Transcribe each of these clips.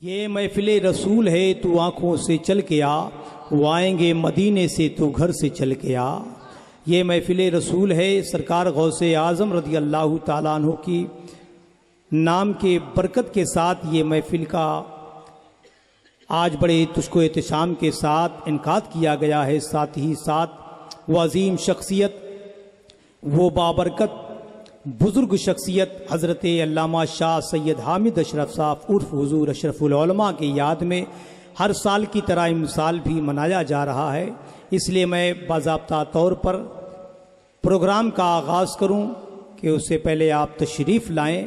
یہ محفل رسول ہے تو آنکھوں سے چل کے آ، وہ آئیں گے مدینے سے تو گھر سے چل کے آ۔ یہ محفل رسول ہے، سرکار غوث اعظم رضی اللہ تعالیٰ عنہ کی نام کے برکت کے ساتھ یہ محفل کا آج بڑے تشک و احتشام کے ساتھ انعقاد کیا گیا ہے۔ ساتھ ہی ساتھ وہ عظیم شخصیت، وہ بابرکت بزرگ شخصیت حضرت علامہ شاہ سید حامد اشرف صاحب عرف حضور اشرف العلماء کی یاد میں ہر سال کی طرح امسال بھی منایا جا رہا ہے۔ اس لیے میں باضابطہ طور پر پروگرام کا آغاز کروں کہ اس سے پہلے آپ تشریف لائیں۔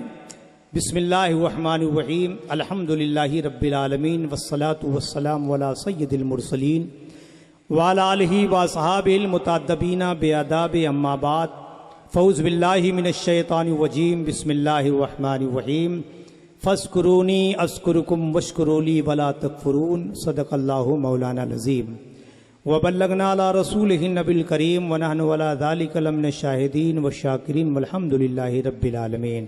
بسم اللہ الرحمن الرحیم، الحمدللہ رب العالمین، والصلاة والسلام علی سید المرسلین وعلی آلہ واصحابہ المتأدبین بآداب، اما بعد، فاعوذ باللہ من الشیطان الرجیم، بسم اللہ الرحمن الرحیم، فاذکرونی اذکرکم واشکروا لی ولا تکفرون، صدق اللہ مولانا العظیم۔ وبلغنا علی رسولہ النبی الکریم ونحن علی ذلک لمن الشاہدین والشاکرین والحمد للہ رب العالمین۔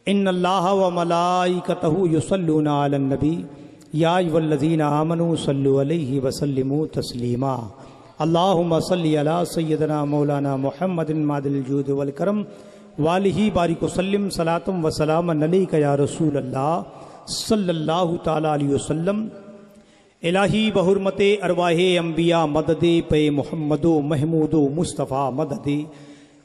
ان اللہ وملائکتہ یصلون علی النبی یا ایھا الذین آمنوا صلوا علیہ وسلموا تسلیما۔ اللہم صلی علی سیدنا مولانا محمد معدن الجود والکرم والہ بارک وسلم، صلاۃ و سلام علیک یا رسول اللہ صلی اللہ تعالی علیہ وسلم۔ الہی بحرمت ارواح انبیاء مدد پہ محمد و محمود و مصطفیٰ مدد،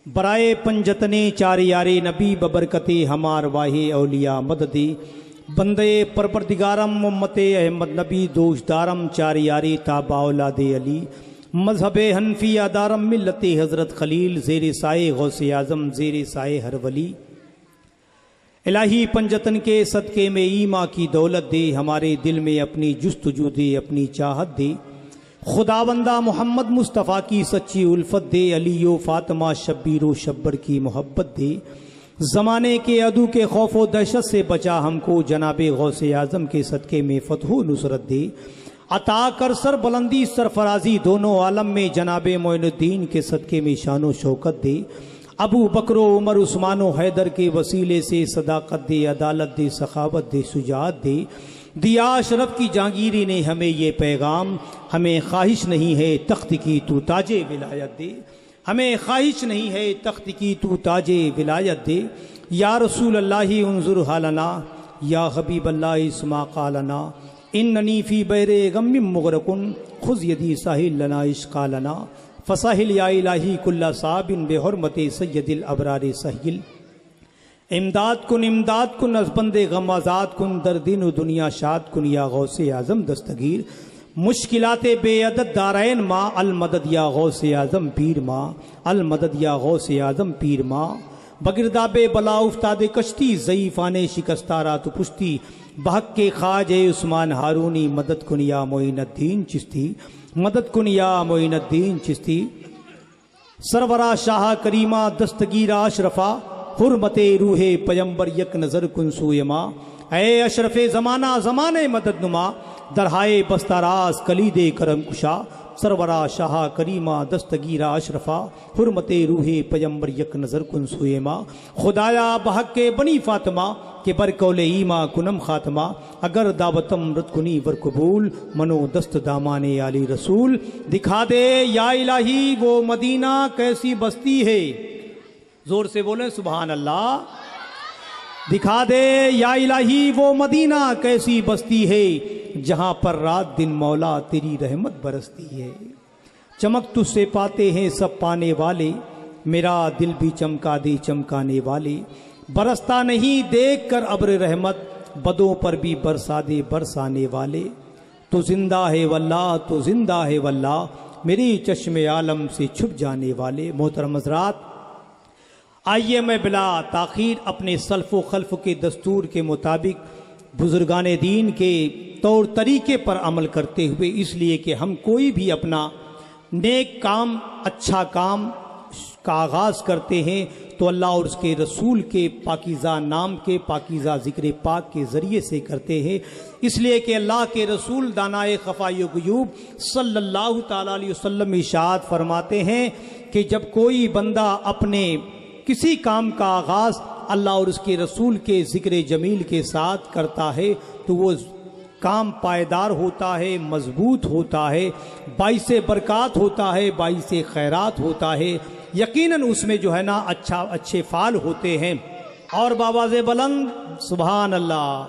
برائے پنجتن چار یار نبی ببرکت ہمار واہ اولیاء مدد، بندے پروردگارم امت احمد نبی دوش دارم چار یاری تابع اولاد علی، مذہب حنفیہ دارم ملت حضرت خلیل، زیر سائے غوث اعظم، زیر سائے ہر ولی۔ الہی پنجتن کے صدقے میں ایما کی دولت دے، ہمارے دل میں اپنی جستجو دے، اپنی چاہت دے، خدا بندہ محمد مصطفیٰ کی سچی الفت دے، علی و فاطمہ شبیر و شبر کی محبت دے، زمانے کے عدو کے خوف و دہشت سے بچا ہم کو، جناب غوث اعظم کے صدقے میں فتح و نصرت دے، عطا کر سر بلندی سرفرازی دونوں عالم میں، جناب معین الدین کے صدقے میں شان و شوکت دے، ابو بکر و عمر عثمان و حیدر کے وسیلے سے صداقت دے، عدالت دے، سخاوت دے، شجاعت دے، دیا اشرف کی جہانگیری نے ہمیں یہ پیغام، ہمیں خواہش نہیں ہے تخت کی تو تاج ولایت دے، ہمیں خواہش نہیں ہے تخت کی تو تاج ولایت دے، یا رسول اللہ انظر حالنا، یا حبیب اللہ اسمع قالنا، اننی فی بیر غم مغرقن خذ یدی ساحل لنا اشقا لنا، فساحل یا الہی کل صاب بحرمت سید الابرار سہیل۔ امداد کن از بند غم آزاد کن، در دین و دنیا شاد کن یا غوث اعظم دستگیر، مشکلات بے عدد دارین ماں، المدد یا غوث اعظم پیر ماں، المدد یا غوث اعظم پیر ماں۔ بگرداب بلا افتاد کشتی، ضعیفان شکستہ رات پشتی، بحق کے خواجہ عثمان ہارونی، مدد کن یا معین الدین چشتی، مدد کن یا معین الدین چشتی۔ سرورا شاہ کریمہ دستگیر اشرفا، حرمت روح پیمبر یک نظر کن سوئے ماں، اے اشرف زمانہ زمانے مدد نما، درہائے بستاراز کلید کرم کشا، سرورا شاہ کریمہ دستگیر اشرفا، حرمت روح پیمبر یک نظر کن سوئے ماں۔ خدایا بحق کے بنی فاطمہ کہ برکول ایما کنم خاتمہ، اگر دعوتم رد کنی ور قبول، منو دست دامان علی رسول، دکھا دے یا الہی وہ مدینہ کیسی بستی ہے، زور سے بولیں سبحان اللہ۔ دکھا دے یا الہی وہ مدینہ کیسی بستی ہے، جہاں پر رات دن مولا تیری رحمت برستی ہے، چمک تجھ سے پاتے ہیں سب پانے والے، میرا دل بھی چمکا دے چمکانے والے، برستا نہیں دیکھ کر ابر رحمت، بدوں پر بھی برسا دے برسانے والے، تو زندہ ہے واللہ تو زندہ ہے واللہ، میری چشم عالم سے چھپ جانے والے۔ محترم حضرات، آئیے میں بلا تاخیر اپنے سلف و خلف کے دستور کے مطابق بزرگان دین کے طور طریقے پر عمل کرتے ہوئے، اس لیے کہ ہم کوئی بھی اپنا نیک کام، اچھا کام کا آغاز کرتے ہیں تو اللہ اور اس کے رسول کے پاکیزہ نام کے پاکیزہ ذکر پاک کے ذریعے سے کرتے ہیں، اس لیے کہ اللہ کے رسول دانائے خفائی غیوب صلی اللہ تعالیٰ علیہ وسلم ارشاد فرماتے ہیں کہ جب کوئی بندہ اپنے کسی کام کا آغاز اللہ اور اس کے رسول کے ذکر جمیل کے ساتھ کرتا ہے تو وہ کام پائیدار ہوتا ہے، مضبوط ہوتا ہے، باعث برکات ہوتا ہے، باعث خیرات ہوتا ہے، یقیناً اس میں جو ہے نا اچھے فعال ہوتے ہیں۔ اور بآواز بلند سبحان اللہ۔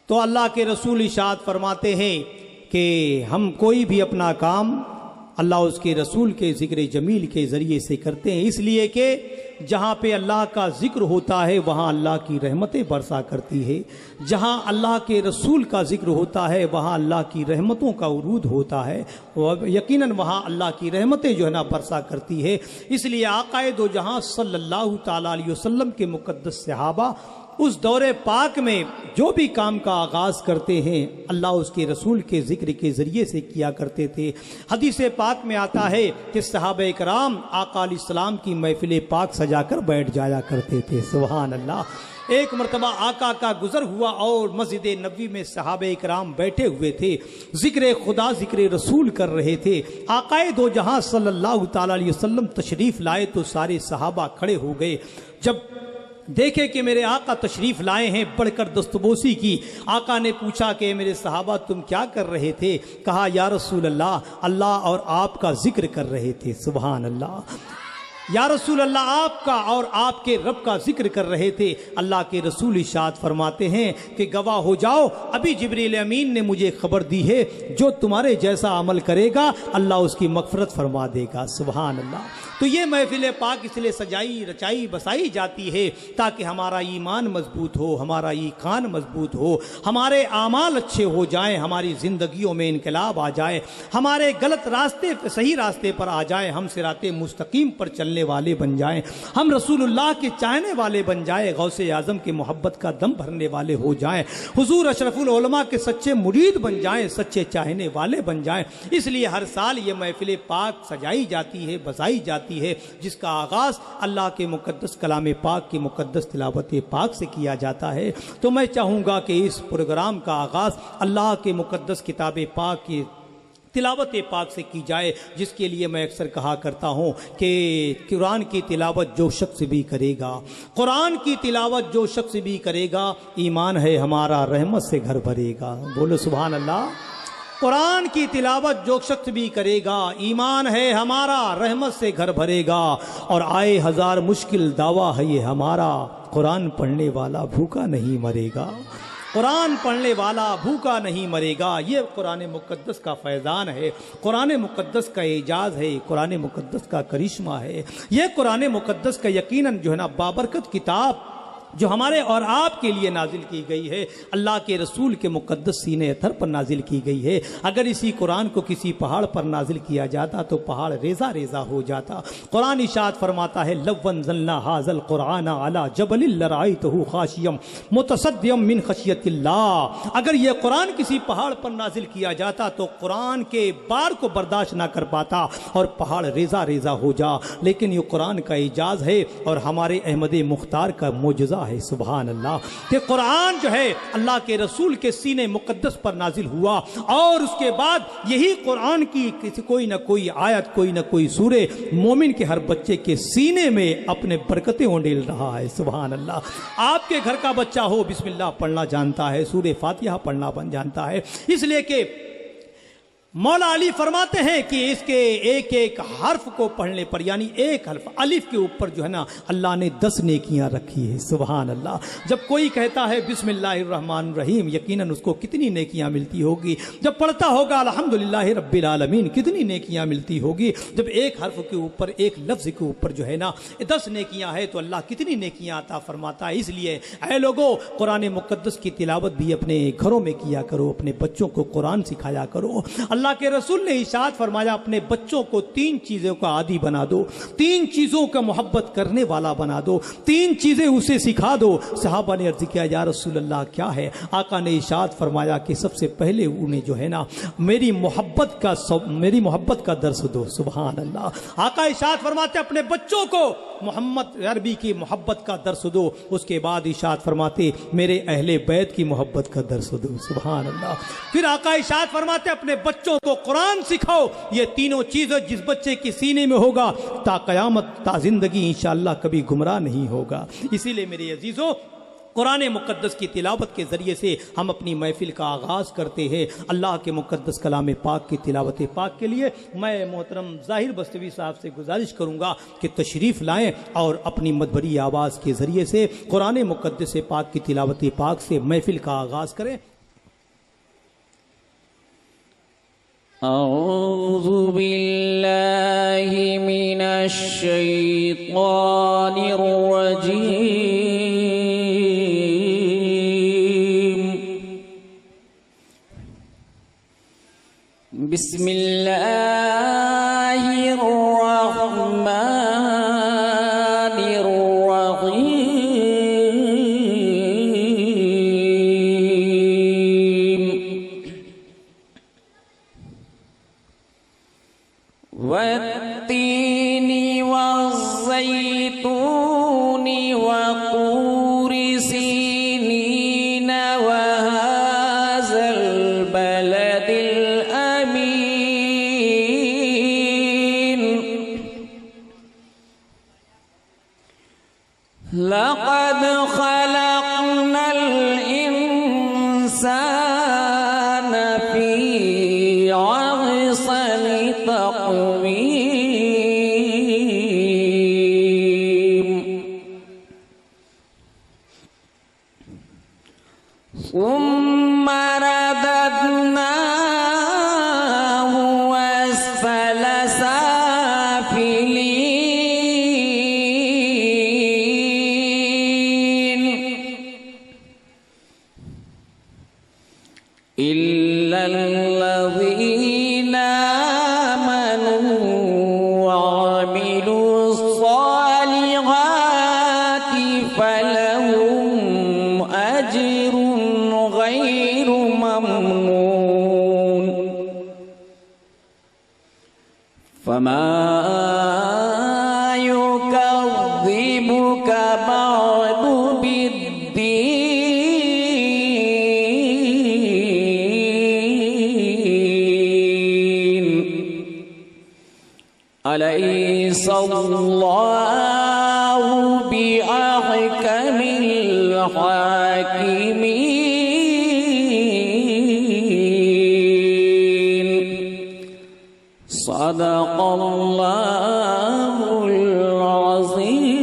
تو اللہ کے رسول ارشاد فرماتے ہیں کہ ہم کوئی بھی اپنا کام اللہ اس کے رسول کے ذکر جمیل کے ذریعے سے کرتے ہیں، اس لیے کہ جہاں پہ اللہ کا ذکر ہوتا ہے وہاں اللہ کی رحمتیں برسا کرتی ہے، جہاں اللہ کے رسول کا ذکر ہوتا ہے وہاں اللہ کی رحمتوں کا عروج ہوتا ہے، اور یقیناً وہاں اللہ کی رحمتیں جو ہے نا برسا کرتی ہے۔ اس لیے آقا دو جہاں صلی اللہ تعالیٰ علیہ وسلم کے مقدس صحابہ اس دور پاک میں جو بھی کام کا آغاز کرتے ہیں اللہ اس کے رسول کے ذکر کے ذریعے سے کیا کرتے تھے۔ حدیث پاک میں آتا ہے کہ صحابہ کرام آقا علیہ السلام کی محفل پاک سجا کر بیٹھ جایا کرتے تھے، سبحان اللہ۔ ایک مرتبہ آقا کا گزر ہوا اور مسجد نبوی میں صحابہ کرام بیٹھے ہوئے تھے، ذکر خدا ذکر رسول کر رہے تھے۔ آقا دو جہاں صلی اللہ تعالیٰ علیہ وسلم تشریف لائے تو سارے صحابہ کھڑے ہو گئے۔ جب دیکھے کہ میرے آقا تشریف لائے ہیں، بڑھ کر دستبوسی کی۔ آقا نے پوچھا کہ میرے صحابہ تم کیا کر رہے تھے؟ کہا یا رسول اللہ، اللہ اور آپ کا ذکر کر رہے تھے، سبحان اللہ۔ یا رسول اللہ، آپ کا اور آپ کے رب کا ذکر کر رہے تھے۔ اللہ کے رسول ارشاد فرماتے ہیں کہ گواہ ہو جاؤ، ابھی جبریل امین نے مجھے خبر دی ہے جو تمہارے جیسا عمل کرے گا اللہ اس کی مغفرت فرما دے گا، سبحان اللہ۔ تو یہ محفل پاک اس لیے سجائی رچائی بسائی جاتی ہے تاکہ ہمارا ایمان مضبوط ہو، ہمارا ایقان مضبوط ہو، ہمارے اعمال اچھے ہو جائیں، ہماری زندگیوں میں انقلاب آ جائے، ہمارے غلط راستے صحیح راستے پر آ جائیں، ہم صراط مستقیم پر چلنے والے بن جائیں، ہم رسول اللہ کے چاہنے والے بن جائیں، غوث اعظم کے محبت کا دم بھرنے والے ہو جائیں، حضور اشرف العلماء کے سچے مرید بن جائیں، سچے چاہنے والے بن جائیں۔ اس لیے ہر سال یہ محفل پاک سجائی جاتی ہے، بسائی جاتی ہے، جس کا آغاز اللہ کے مقدس کلام پاک کی مقدس تلاوت پاک سے کیا جاتا ہے۔ تو میں چاہوں گا کہ اس پروگرام کا آغاز اللہ کے مقدس کتاب پاک کی تلاوت پاک سے کی جائے، جس کے لیے میں اکثر کہا کرتا ہوں کہ قرآن کی تلاوت جو شخص بھی کرے گا، قرآن کی تلاوت جو شخص بھی کرے گا، ایمان ہے ہمارا رحمت سے گھر بھرے گا، بولو سبحان اللہ۔ قرآن کی تلاوت جو شخص بھی کرے گا، ایمان ہے ہمارا رحمت سے گھر بھرے گا، اور آئے ہزار مشکل دعویٰ ہے یہ ہمارا، قرآن پڑھنے والا بھوکا نہیں مرے گا، قرآن پڑھنے والا بھوکا نہیں مرے گا۔ یہ قرآن مقدس کا فیضان ہے، قرآن مقدس کا اعجاز ہے، قرآن مقدس کا کرشمہ ہے۔ یہ قرآن مقدس کا یقیناً جو ہے نا بابرکت کتاب جو ہمارے اور آپ کے لیے نازل کی گئی ہے، اللہ کے رسول کے مقدس سینے اتھر پر نازل کی گئی ہے۔ اگر اسی قرآن کو کسی پہاڑ پر نازل کیا جاتا تو پہاڑ ریزہ ریزہ ہو جاتا۔ قرآن ارشاد فرماتا ہے لو انزلنا ھذا القرآن علی جبل لرأیتہ خاشعا متصدعا من خشیۃ اللہ، اگر یہ قرآن کسی پہاڑ پر نازل کیا جاتا تو قرآن کے بار کو برداشت نہ کر پاتا اور پہاڑ ریزہ ریزہ ہو جا، لیکن یہ قرآن کا اعجاز ہے اور ہمارے احمد مختار کا معجزہ ہے، سبحان اللہ، کہ قرآن جو ہے اللہ کے رسول کے سینے مقدس پر نازل ہوا، اور اس کے بعد یہی قرآن کی کوئی نہ کوئی آیت، کوئی نہ کوئی سورے مومن کے ہر بچے کے سینے میں اپنے برکتیں اونڈیل رہا ہے، سبحان اللہ۔ آپ کے گھر کا بچہ ہو بسم اللہ پڑھنا جانتا ہے، سورہ فاتحہ پڑھنا جانتا ہے، اس لیے کہ مولا علی فرماتے ہیں کہ اس کے ایک ایک حرف کو پڑھنے پر، یعنی ایک حرف الف کے اوپر جو ہے نا اللہ نے 10 نیکیاں رکھی ہے، سبحان اللہ۔ جب کوئی کہتا ہے بسم اللہ الرحمن الرحیم، یقیناً اس کو کتنی نیکیاں ملتی ہوگی، جب پڑھتا ہوگا الحمدللہ رب العالمین کتنی نیکیاں ملتی ہوگی، جب ایک حرف کے اوپر ایک لفظ کے اوپر جو ہے نا 10 نیکیاں ہے تو اللہ کتنی نیکیاں عطا فرماتا ہے۔ اس لیے اے لوگو، قرآن مقدس کی تلاوت بھی اپنے گھروں میں کیا کرو، اپنے بچوں کو قرآن سکھایا کرو۔ اللہ کے رسول نے ارشاد فرمایا اپنے بچوں کو 3 چیزوں کا عادی بنا دو، 3 چیزوں کا محبت کرنے والا بنا دو، 3 چیزیں اسے سکھا دو۔ صحابہ نے عرض کیا یا رسول اللہ کیا ہے؟ آقا نے ارشاد فرمایا کہ سب سے پہلے انہیں جو ہے نا میری محبت کا درس دو، سبحان اللہ۔ آقا ارشاد فرماتے اپنے بچوں کو محمد عربی کی محبت کا درس دو، اس کے بعد ارشاد فرماتے میرے اہل بیت کی محبت کا درس دو، سبحان اللہ۔ پھر آقا ارشاد فرماتے اپنے بچوں کو قرآن سکھاؤ۔ یہ تینوں چیزیں جس بچے کے سینے میں ہوگا تا قیامت تا زندگی انشاءاللہ کبھی گمراہ نہیں ہوگا۔ اسی لیے میرے عزیزوں، قرآن مقدس کی تلاوت کے ذریعے سے ہم اپنی محفل کا آغاز کرتے ہیں۔ اللہ کے مقدس کلام پاک کی تلاوت پاک کے لیے میں محترم ظاہر بستوی صاحب سے گزارش کروں گا کہ تشریف لائیں اور اپنی مدبری آواز کے ذریعے سے قرآن مقدس پاک کی تلاوت پاک سے محفل کا آغاز کریں۔ اعوذ باللہ من الشیطان الرجیم، بسم اللہ الرحمن الرحیم، والتین والزیتون وطور سینین وهذا البلد الأمین، لقد خلقنا الإنسان في أحسن تقويم، ثم رددناه أسفل سافلين، إلا الذين آمنوا وعملوا الصالحات فلهم أجر غير ممنون، فما يكذبك بعد بالدين، أليس الله بأحكم الحاكمين، صدق الله العظيم۔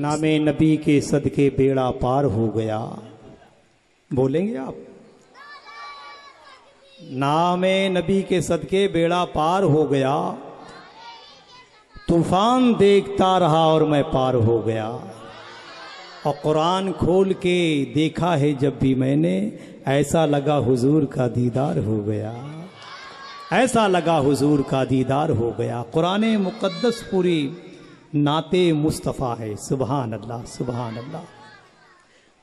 نام نبی کے صدقے بیڑا پار ہو گیا، بولیں گے آپ؟ نام نبی کے صدقے بیڑا پار ہو گیا، طوفان دیکھتا رہا اور میں پار ہو گیا، اور قرآن کھول کے دیکھا ہے جب بھی میں نے، ایسا لگا حضور کا دیدار ہو گیا، ایسا لگا حضور کا دیدار ہو گیا۔ قرآن مقدس پوری نعت مصطفیٰ ہے، سبحان اللہ سبحان اللہ۔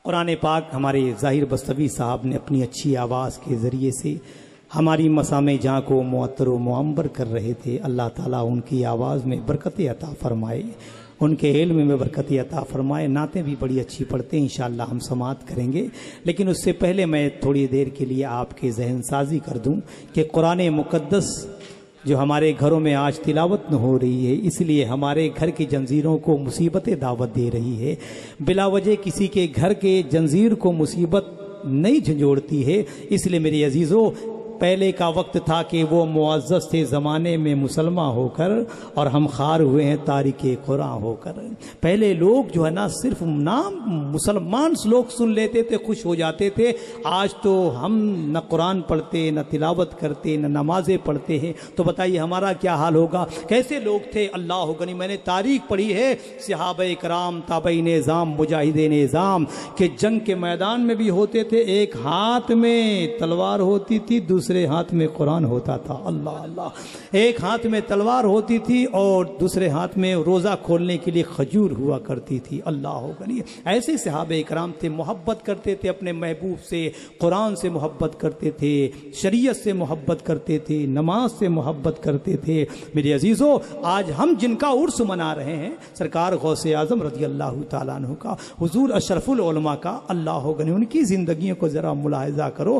قرآن پاک ہمارے ظاہر بستوی صاحب نے اپنی اچھی آواز کے ذریعے سے ہماری مسامع جہاں کو معطر و معمر کر رہے تھے۔ اللہ تعالیٰ ان کی آواز میں برکت عطا فرمائے، ان کے علم میں برکت عطا فرمائے۔ نعتیں بھی بڑی اچھی پڑھتے ہیں، انشاءاللہ ہم سماعت کریں گے، لیکن اس سے پہلے میں تھوڑی دیر کے لیے آپ کے ذہن سازی کر دوں کہ قرآن مقدس جو ہمارے گھروں میں آج تلاوت نہ ہو رہی ہے، اس لیے ہمارے گھر کی جنزیروں کو مصیبتیں دعوت دے رہی ہے۔ بلا وجہ کسی کے گھر کے جنزیر کو مصیبت نہیں جھنجھوڑتی ہے، اس لیے میرے عزیزوں پہلے کا وقت تھا کہ وہ معزز تھے زمانے میں مسلمان ہو کر، اور ہم خوار ہوئے ہیں تارک قرآن ہو کر۔ پہلے لوگ جو ہے نا صرف نام مسلمان لوگ سن لیتے تھے، خوش ہو جاتے تھے۔ آج تو ہم نہ قرآن پڑھتے، نہ تلاوت کرتے، نہ نمازیں پڑھتے ہیں، تو بتائیے ہمارا کیا حال ہوگا؟ کیسے لوگ تھے اللہ غنی۔ میں نے تاریخ پڑھی ہے، صحابہ کرام، تابعین نظام، مجاہدین نظام کہ جنگ کے میدان میں بھی ہوتے تھے، ایک ہاتھ میں تلوار ہوتی تھی، دوسرے ہاتھ میں قرآن ہوتا تھا۔ اللہ اللہ، ایک ہاتھ میں تلوار ہوتی تھی اور دوسرے ہاتھ میں روزہ کھولنے کے لیے کھجور ہوا کرتی تھی۔ اللہ غنی، ایسے صحابہ کرام تھے، محبت کرتے تھے اپنے محبوب سے، قرآن سے محبت کرتے تھے، شریعت سے محبت کرتے تھے، نماز سے محبت کرتے تھے۔ میرے عزیزوں، آج ہم جن کا عرس منا رہے ہیں، سرکار غوث اعظم رضی اللہ تعالیٰ عنہ کا، حضور اشرف العلماء کا، اللہ غنی، ان کی زندگیوں کو ذرا ملاحظہ کرو۔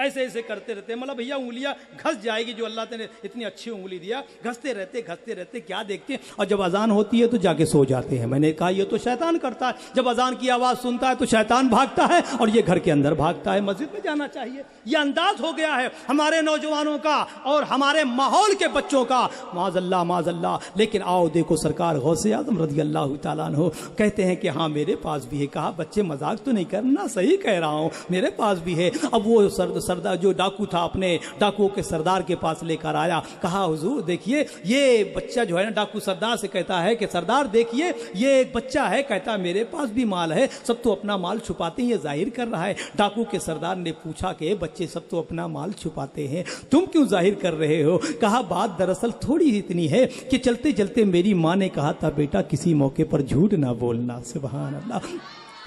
ایسے ایسے کرتے رہتے، مطلب بھیا انگلیاں گھس جائے گی، جو اللہ نے اتنی اچھی انگلی دیا، گھستے رہتے کیا دیکھتے ہیں، اور جب اذان ہوتی ہے تو جا کے سو جاتے ہیں۔ میں نے کہا یہ تو شیطان کرتا ہے، جب اذان کی آواز سنتا ہے تو شیطان بھاگتا ہے اور یہ گھر کے اندر بھاگتا ہے، مسجد میں جانا چاہیے۔ یہ انداز ہو گیا ہے ہمارے نوجوانوں کا اور ہمارے ماحول کے بچوں کا، معاذ اللہ معاذ اللہ۔ لیکن آؤ دیکھو سرکار غوث اعظم رضی اللہ تعالیٰ عنہ کہتے ہیں کہ ہاں میرے پاس بھی ہے۔ کہا بچے مذاق تو نہیں کرنا، صحیح کہہ رہا ہوں، میرے پاس بھی ہے۔ اب وہ سردار جو ڈاکو تھا اپنے ڈاکوؤں کے سردار کے پاس لے کر آیا، کہا حضور دیکھیے یہ بچہ جو ہے نا، ڈاکو سردار سے کہتا ہے کہ سردار دیکھیے یہ ایک بچہ ہے، کہتا ہے میرے پاس بھی مال ہے، سب تو اپنا مال چھپاتے ہیں، یہ ظاہر کر رہا ہے۔ ڈاکو کے سردار نے پوچھا کہ بچے سب تو اپنا مال چھپاتے ہیں، تم کیوں ظاہر کر رہے ہو؟ کہا بات دراصل تھوڑی اتنی ہے کہ چلتے چلتے میری ماں نے کہا تھا بیٹا کسی موقع پر جھوٹ نہ بولنا۔ سبحان اللہ۔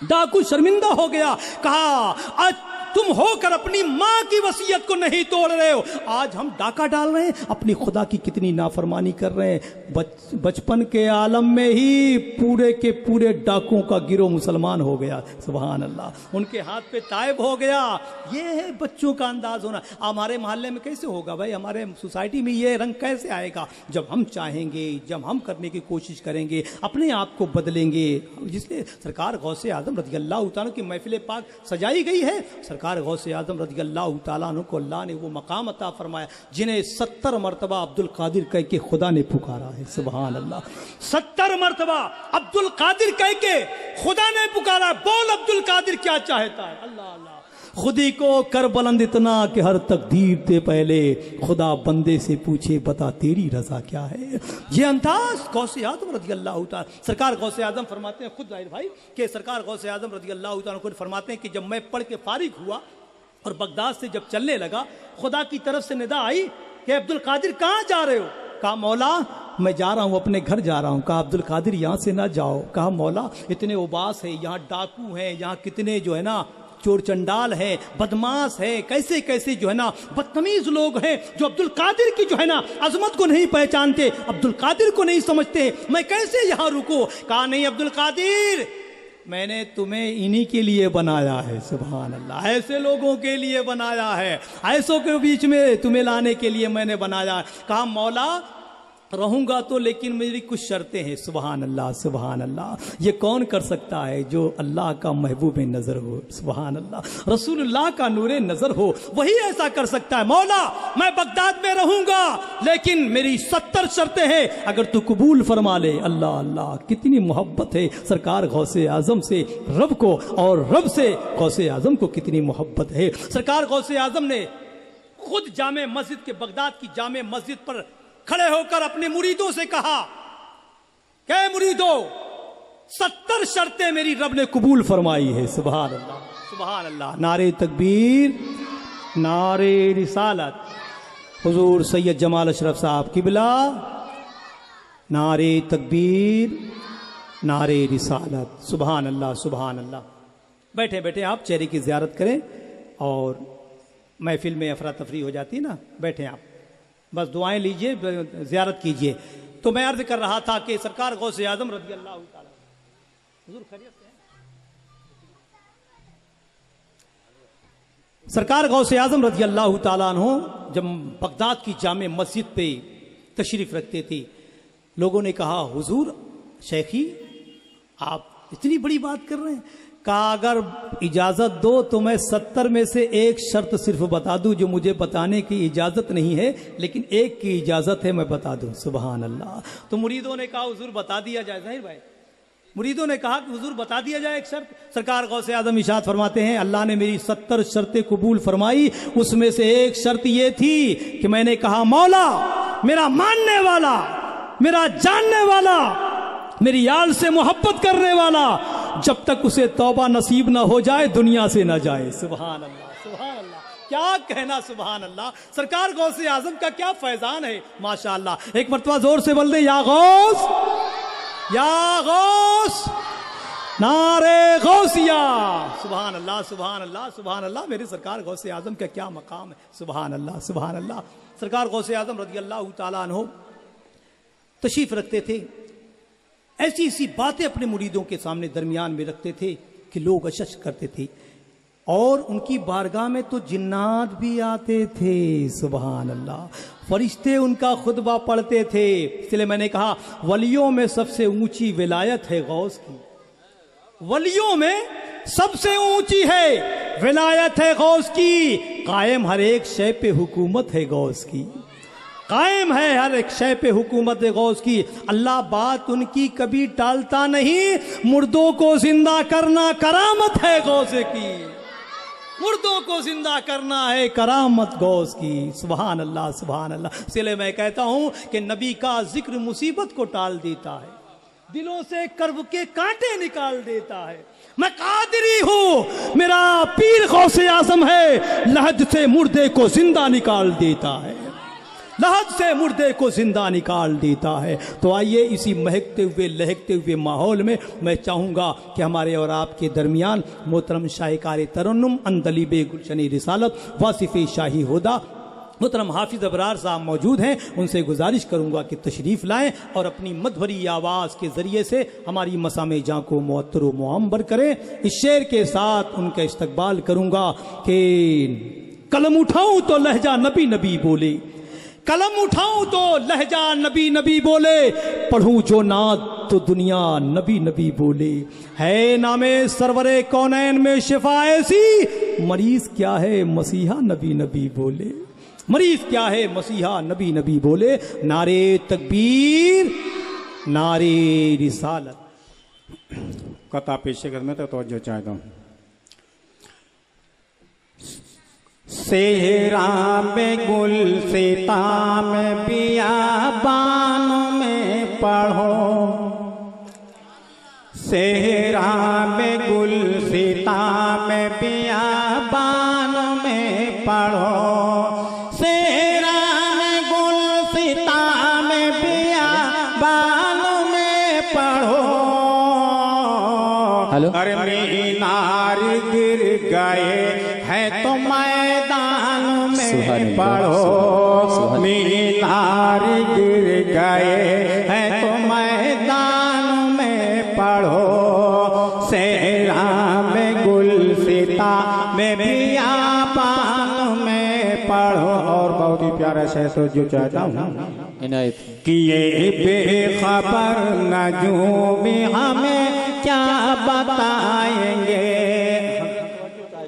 ڈاکو شرمندہ ہو گیا، کہا آج تم ہو کر اپنی ماں کی وصیت کو نہیں توڑ رہے ہو، آج ہم ڈاکہ ڈال رہے ہیں، اپنی خدا کی کتنی نافرمانی کر رہے ہیں۔ بچپن کے عالم میں ہی پورے کے پورے ڈاکوں کا گروہ مسلمان ہو گیا۔ سبحان اللہ، ان کے ہاتھ پہ تائب ہو گیا۔ یہ ہے بچوں کا انداز ہونا۔ ہمارے محلے میں کیسے ہوگا بھائی، ہمارے سوسائٹی میں یہ رنگ کیسے آئے گا؟ جب ہم چاہیں گے، جب ہم کرنے کی کوشش کریں گے، اپنے آپ کو بدلیں گے۔ جس نے سرکار غوث اعظم رضی اللہ تعالیٰ کی محفل پاک سجائی گئی ہے، سرکار غوث اعظم رضی اللہ تعالیٰ عنہ کو اللہ نے وہ مقام عطا فرمایا جنہیں 70 مرتبہ عبد القادر کہہ کے خدا نے پکارا ہے۔ سبحان اللہ، 70 مرتبہ عبد القادر کہہ کے خدا نے پکارا۔ بول عبد القادر کیا چاہتا ہے؟ اللہ اللہ، خودی کو کر بلند اتنا کہ ہر تقدیر سے پہلے خدا بندے سے پوچھے بتا تیری رضا کیا ہے۔ یہ انداز غوث اعظم رضی اللہ تعالیٰ، سرکار غوث اعظم فرماتے ہیں خود ظاہر بھائی کہ سرکار غوث اعظم رضی اللہ تعالیٰ خود فرماتے ہیں کہ جب میں پڑھ کے فارغ ہوا اور بغداد سے جب چلنے لگا، خدا کی طرف سے ندا آئی کہ عبد القادر کہاں جا رہے ہو؟ کہا مولا میں جا رہا ہوں، اپنے گھر جا رہا ہوں۔ کہا عبد القادر یہاں سے نہ جاؤ۔ کہا مولا اتنے اباس ہے، یہاں ڈاکو ہیں، یہاں کتنے جو ہے نا چور چنڈال ہے، بدماش ہے، کیسے کیسے جو ہے نا بدتمیز لوگ ہیں جو عبد القادر کی جو ہے نا عظمت کو نہیں پہچانتے، عبد القادر کو نہیں سمجھتے، میں کیسے یہاں رکوں؟ کہا نہیں عبد القادر، میں نے تمہیں انہی کے لیے بنایا ہے۔ سبحان اللہ، ایسے لوگوں کے لیے بنایا ہے، ایسوں کے بیچ میں تمہیں لانے کے لیے میں نے بنایا ہے۔ کہا مولا رہوں گا تو لیکن میری کچھ شرطیں ہیں۔ سبحان اللہ سبحان اللہ، یہ کون کر سکتا ہے جو اللہ کا محبوب نظر ہو؟ سبحان اللہ، رسول اللہ کا نور نظر ہو، وہی ایسا کر سکتا ہے۔ مولا میں بغداد میں رہوں گا لیکن میری 70 شرطیں ہیں، اگر تو قبول فرما لے۔ اللہ اللہ، کتنی محبت ہے سرکار غوث اعظم سے رب کو، اور رب سے غوث اعظم کو کتنی محبت ہے۔ سرکار غوث اعظم نے خود جامع مسجد کے، بغداد کی جامع مسجد پر کھڑے ہو کر اپنے مریدوں سے کہا کہ مریدوں 70 شرطیں میری رب نے قبول فرمائی ہے۔ سبحان اللہ سبحان اللہ، نعرہ تکبیر، نعرہ رسالت، حضور سید جمال اشرف صاحب قبلہ، نعرہ تکبیر، نعرہ رسالت۔ سبحان اللہ سبحان اللہ۔ بیٹھے بیٹھے آپ چہرے کی زیارت کریں، اور محفل میں افراتفری ہو جاتی نا، بیٹھیں آپ بس دعائیں لیجئے، زیارت کیجئے۔ تو میں عرض کر رہا تھا کہ سرکار غوث اعظم رضی اللہ تعالیٰ، حضور خیریت سے ہیں؟ سرکار غوث اعظم رضی اللہ تعالیٰ عنہ جب بغداد کی جامع مسجد پہ تشریف رکھتے تھے، لوگوں نے کہا حضور شیخی آپ اتنی بڑی بات کر رہے ہیں۔ کہا اگر اجازت دو تو میں 70 میں سے ایک شرط صرف بتا دوں جو مجھے بتانے کی اجازت نہیں ہے، لیکن ایک کی اجازت ہے، میں بتا دوں۔ سبحان اللہ۔ تو مریدوں نے کہا حضور بتا دیا جائے۔ ظاہر بھائی مریدوں نے کہا کہ حضور بتا دیا جائے ایک شرط۔ سرکار غوث اعظم ارشاد فرماتے ہیں اللہ نے میری 70 شرطیں قبول فرمائی، اس میں سے ایک شرط یہ تھی کہ میں نے کہا مولا میرا ماننے والا، میرا جاننے والا، میری آل سے محبت کرنے والا، جب تک اسے توبہ نصیب نہ ہو جائے دنیا سے نہ جائے۔ سبحان اللہ سبحان اللہ، کیا کہنا سبحان اللہ، سرکار غوث اعظم کا کیا فیضان ہے ماشاءاللہ۔ ایک مرتبہ زور سے بول دیں یا غوث یا غوث، نعرے غوثیہ۔ سبحان اللہ سبحان اللہ سبحان اللہ، میرے سرکار غوث اعظم کا کیا مقام ہے۔ سبحان اللہ سبحان اللہ۔ سرکار غوث اعظم رضی اللہ تعالیٰ عنہ تشریف رکھتے تھے، ایسی ایسی باتیں اپنے مریدوں کے سامنے درمیان میں رکھتے تھے کہ لوگ اشش کرتے تھے۔ اور ان کی بارگاہ میں تو جنات بھی آتے تھے، سبحان اللہ، فرشتے ان کا خطبہ پڑھتے تھے۔ اس لیے میں نے کہا ولیوں میں سب سے اونچی ولایت ہے غوث کی، ولیوں میں سب سے اونچی ہے ولایت ہے غوث کی، قائم ہر ایک شے پہ حکومت ہے غوث کی، قائم ہے ہر ایک شے پہ حکومت غوث کی۔ اللہ بات ان کی کبھی ٹالتا نہیں، مردوں کو زندہ کرنا کرامت ہے غوث کی، مردوں کو زندہ کرنا ہے کرامت غوث کی، سبحان اللہ سبحان اللہ۔ اس لیے میں کہتا ہوں کہ نبی کا ذکر مصیبت کو ٹال دیتا ہے، دلوں سے کرب کے کانٹے نکال دیتا ہے۔ میں قادری ہوں، میرا پیر غوث اعظم ہے، لحد سے مردے کو زندہ نکال دیتا ہے، لحد سے مردے کو زندہ نکال دیتا ہے۔ تو آئیے اسی مہکتے ہوئے لہکتے ہوئے ماحول میں میں چاہوں گا کہ ہمارے اور آپ کے درمیان محترم شاہکار ترنم اندلیب گلشن رسالت واصف شاہی ہدا محترم حافظ ابرار صاحب موجود ہیں، ان سے گزارش کروں گا کہ تشریف لائیں اور اپنی مدھوری آواز کے ذریعے سے ہماری مسامع جاں کو معطر و معمبر کریں۔ اس شعر کے ساتھ ان کا استقبال کروں گا کہ قلم اٹھاؤں تو لہجہ نبی نبی بولے، قلم اٹھاؤں تو لہجہ نبی نبی بولے، پڑھوں جو نعت تو دنیا نبی نبی بولے، ہے نام سرور کونین میں شفا ایسی، مریض کیا ہے مسیحا نبی نبی بولے، مریض کیا ہے مسیحا نبی نبی بولے۔ نعرے تکبیر، نعرے رسالت۔ قطع پیش خدمت ہے، توجہ چاہتا ہوں۔ صحرا میں گل ستا میں بیابان میں پڑھو، صحرا میں گل ستا میں بیابان میں پڑھو، صحرا میں گل ستا میں بیابان میں پڑھو، ارے مینار گر گئے ہے تو میدان میں پڑھو، مینار گر گئے ہے تو میدان میں پڑھو، صحرا میں گل ستا میں بیابان میں پڑھو۔ اور بہت ہی پیارا شعر جو چاہتا ہوں کہ یہ بے خبر نجوم ہمیں کیا بتائیں گے،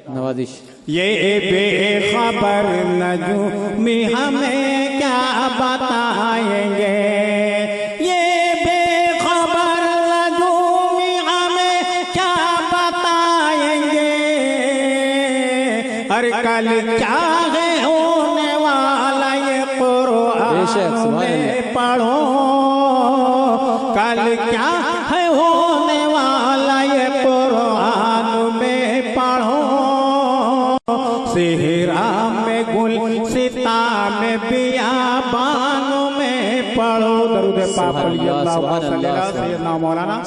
نوازش، یہ بے خبر نجوم ہمیں کیا بتائیں گے، یہ بے خبر نجوم ہمیں کیا بتائیں گے، ہر کل کیا ہے ہونے والا یہ قرآن میں پڑھو، کل کیا ہے ہونے والا یہ قرآن میں پڑھو، صحرا میں گل ستا میں بیابان میں پڑھو۔ درود پاک علی اللہ صلی اللہ سیدنا مولانا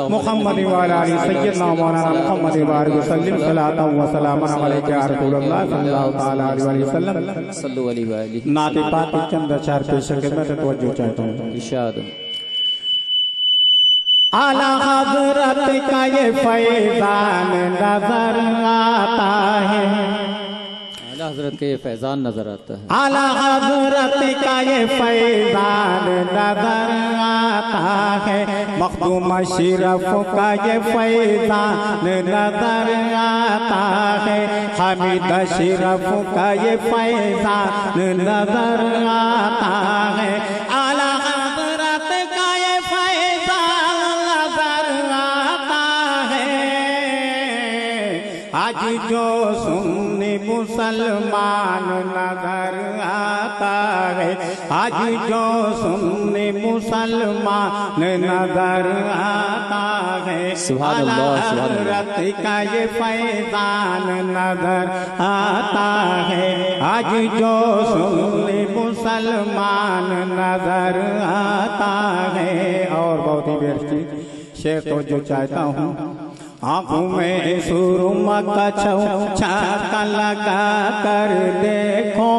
محمد وعلی آلہ سیدنا مولانا محمد وآلہ وسلم، صلاۃ و سلام علیک یا رسول اللہ صلی اللہ تعالی علیہ وسلم۔ صلو علیہ وآلہ۔ نعت پاک کی چند اشعار پیش خدمت ہے، توجہ چاہتا ہوں۔ ارشاد۔ اعلیٰ حضرت کا یہ فیضان نظر آتا ہے، اعلیٰ حضرت کا یہ فیضان نظر آتا ہے، اعلیٰ حضرت کا یہ فیضان نظر آتا ہے، مخدوم اشرف کا یہ فیضان نظر آتا ہے، حمید اشرف کا یہ فیضان نظر آتا ہے، اعلیٰ حضرت کا یہ فیضان نظر آتا ہے، آج جو سنی مسلمان نظر آتا ہے، آج جو سنی مسلمان نظر آتا ہے، سبحان اللہ سبحان اللہ۔ حضرت کا یہ فیضان نظر آتا ہے، آج جو سنی مسلمان نظر آتا ہے۔ اور بہت ہی بیرشی شعر تو جو چاہتا ہوں، آنکھوں میں سرما کا چھاکا لگا کر دیکھو،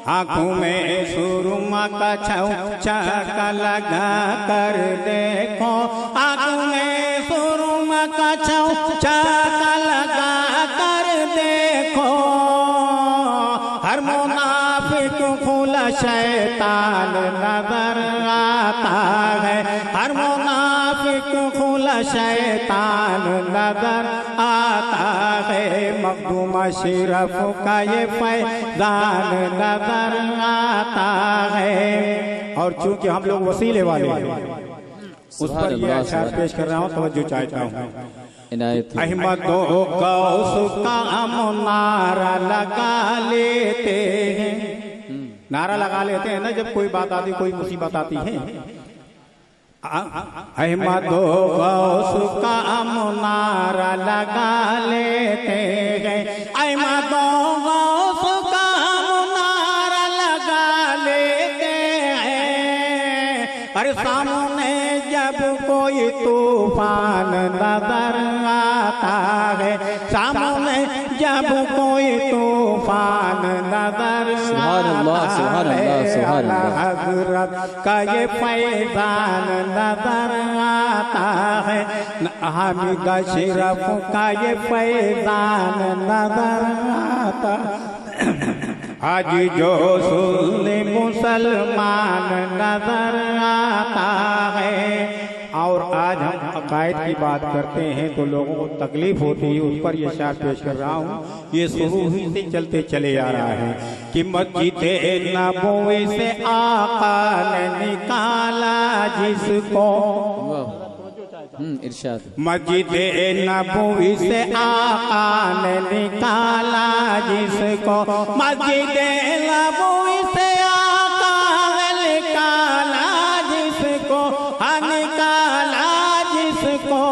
آنکھوں میں سرما کا چھاکا لگا کر دیکھو، آنکھوں میں سرما کا چھاکا لگا کر ہر منافق کھلا شیطان نظر آتا ہے، ہر منافق کھلا شیطان نظر آتا ہے، مخدوم اشرف کا یہ فیضان نظر آتا ہے۔ اور چونکہ ہم لوگ وسیلے والے ہیں، اس پر یہ اشعار پیش کر رہا ہوں، توجہ چاہتا ہوں۔ احمد و غوث کا ہم نعرہ لگا لیتے ہیں، نعرہ لگا لیتے ہیں نا جب کوئی بات آتی، کوئی مصیبت آتی ہے۔ احمد و غوث کا ہم نعرہ لگا لیتے ہیں، احمد و غوث کا ہم نعرہ لگا لیتے ہیں، اور سامنے جب کوئی طوفان نظر آتا ہے، سامنے جب کوئی طوفان نظر آتا ہے، حضرت کا یہ فیضان نظر آتا ہے، حامد اشرف کا یہ فیضان نظر آتا ہے۔ آج جو سن مسلمان نظر آتا ہے، اور آج ہم عقائد کی بات کرتے ہیں تو لوگوں کو تکلیف ہوتی ہے، اس پر یہ شعر پیش کر رہا ہوں۔ یہ شروع ہی سے چلتے چلے آ رہا ہے کہ مسجد نبوی سے آقا نے نکالا جس کو، ارشاد، مسجد نبوی سے آقا نے نکالا جس کو، مسجد نبوی سے آقا نے نکالا جس کو، نکالا جس کو،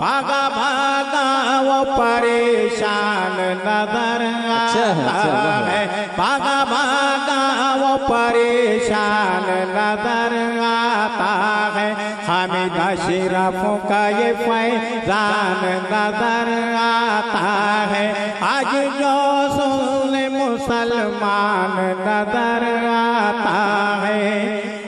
بھاگا بھاگا وہ پریشان نظر آتا ہے، بھاگا بھاگا وہ پریشان نظر آتا ہے، حامد اشرف کا یہ فیضان نظر آتا ہے، آج جو سن مسلمان نظر آتا ہے۔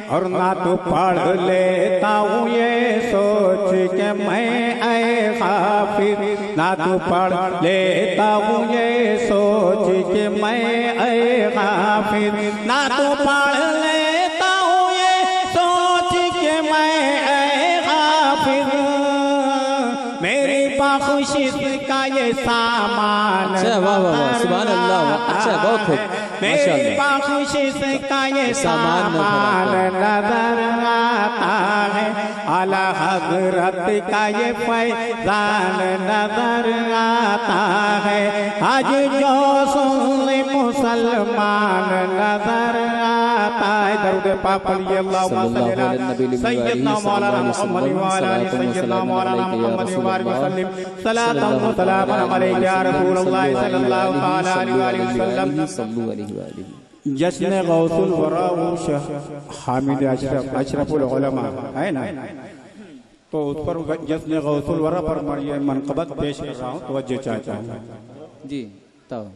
اور نہ تو پڑھ لیتا ہوں یہ سوچ کہ میں اے غافل، نہ تو پڑھ لیتا ہوں یہ سوچ کہ میں اے غافل، نہ تو پڑھ لیتا ہوں یہ سوچ کہ میں اے غافل، میری بخشش کا یہ سامان سبحان اللہ، اچھا، بہت خوب، میری بخشش کا یہ سامان نظر آتا ہے، اعلیٰ حضرت کا یہ فیضان نظر آتا ہے، آج جو سن مسلمان نظر آتا ہے۔ درود پاک پڑھیے، اللہم صلی علی سیدنا مولانا محمد وعلی آلہ سیدنا مولانا محمد وبارک وسلم، صلاۃ و سلام علیک یا رسول اللہ صلی اللہ علیہ وسلم۔ جشن غوث الورا حامد اشرف العلماء ہے نا، تو اس پر جشن غوث الورا پر یہ منقبت پیش کر رہا ہوں، توجہ چاہتا ہوں۔ جی تاؤ،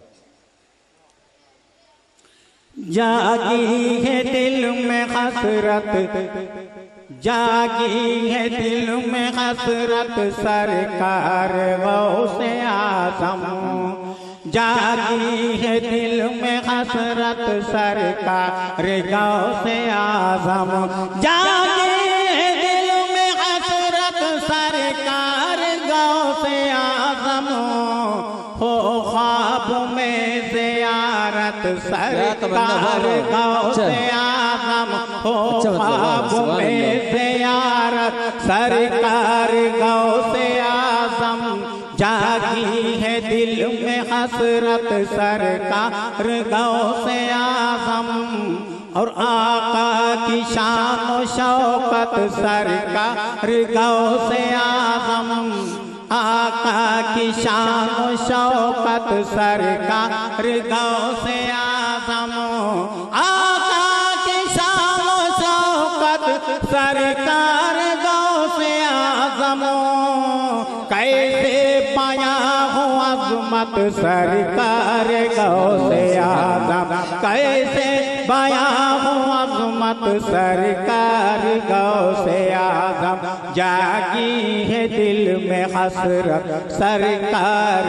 جاگی ہے دل میں حسرت، جاگی ہے دل میں حسرت سرکار غوث اعظم، جاگی ہے دل میں حسرت سرکار غوث اعظم، جاگی ہے دل میں حسرت سرکار غوث اعظم، ہو خواب میں زیارت سرکار غوث اعظم، ہو خواب میں زیارت سرکار غوث اعظم، جاگی ہے دل میں حسرت سرکار غوث اعظم، اور آقا کی شان و شوکت سرکار غوث اعظم، آقا کی شان و شوکت سرکار غوث اعظم، آقا کی شان و شوکت سرکار غوث اعظم، کیسے بیاں ہو عظمت سرکار غوث اعظم، کیسے بیاں ہو عظمت سرکار غوث اعظم، جاگی ہے دل میں حسرت سرکار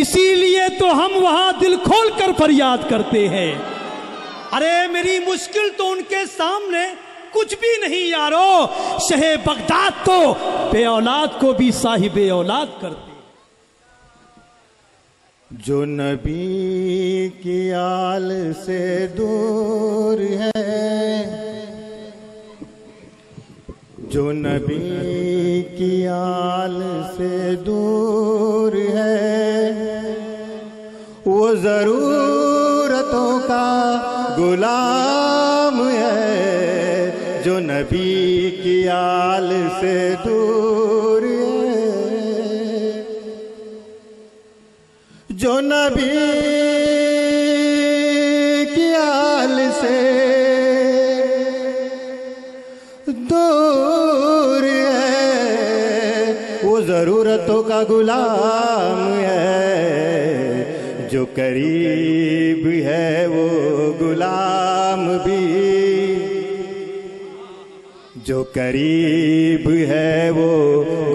اسی لیے تو ہم وہاں دل کھول کر فریاد کرتے ہیں۔ ارے میری مشکل تو ان کے سامنے کچھ بھی نہیں یارو، شہ بغداد تو بے اولاد کو بھی صاحب اولاد کرتے۔ جو نبی کی آل سے دور ہے، جو نبی کی آل سے دور ہے، وہ ضرورتوں کا غلام ہے۔ جو نبی کی آل سے دور ہے، جو نبی کی آل سے دور ہے، وہ ضرورتوں کا غلام ہے۔ جو قریب ہے وہ غلام بھی، جو قریب ہے وہ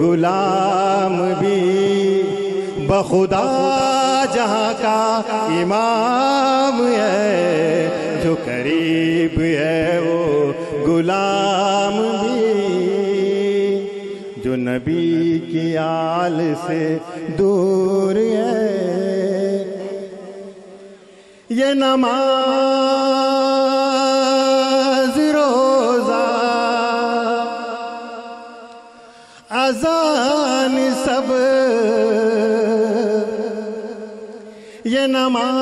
غلام بھی، بخدا جہاں کا امام ہے۔ جو قریب ہے وہ غلام بھی، جو نبی کی آل سے دور ہے۔ یہ نماز روزہ اذان سب، یہ نماز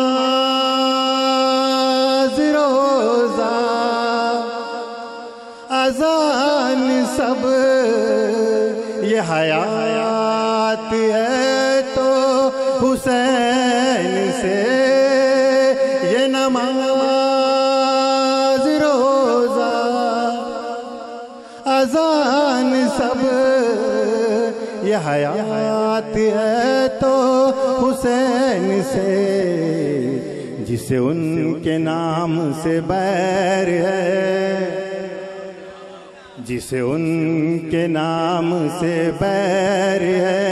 روزہ اذان سب، یہ حیات ہے تو حسین سے۔ یہ نماز روزہ اذان سب، یہ حیات ہے تو حسین سے۔ جسے ان کے نام سے بیر ہے، جسے ان کے نام سے بیر ہے،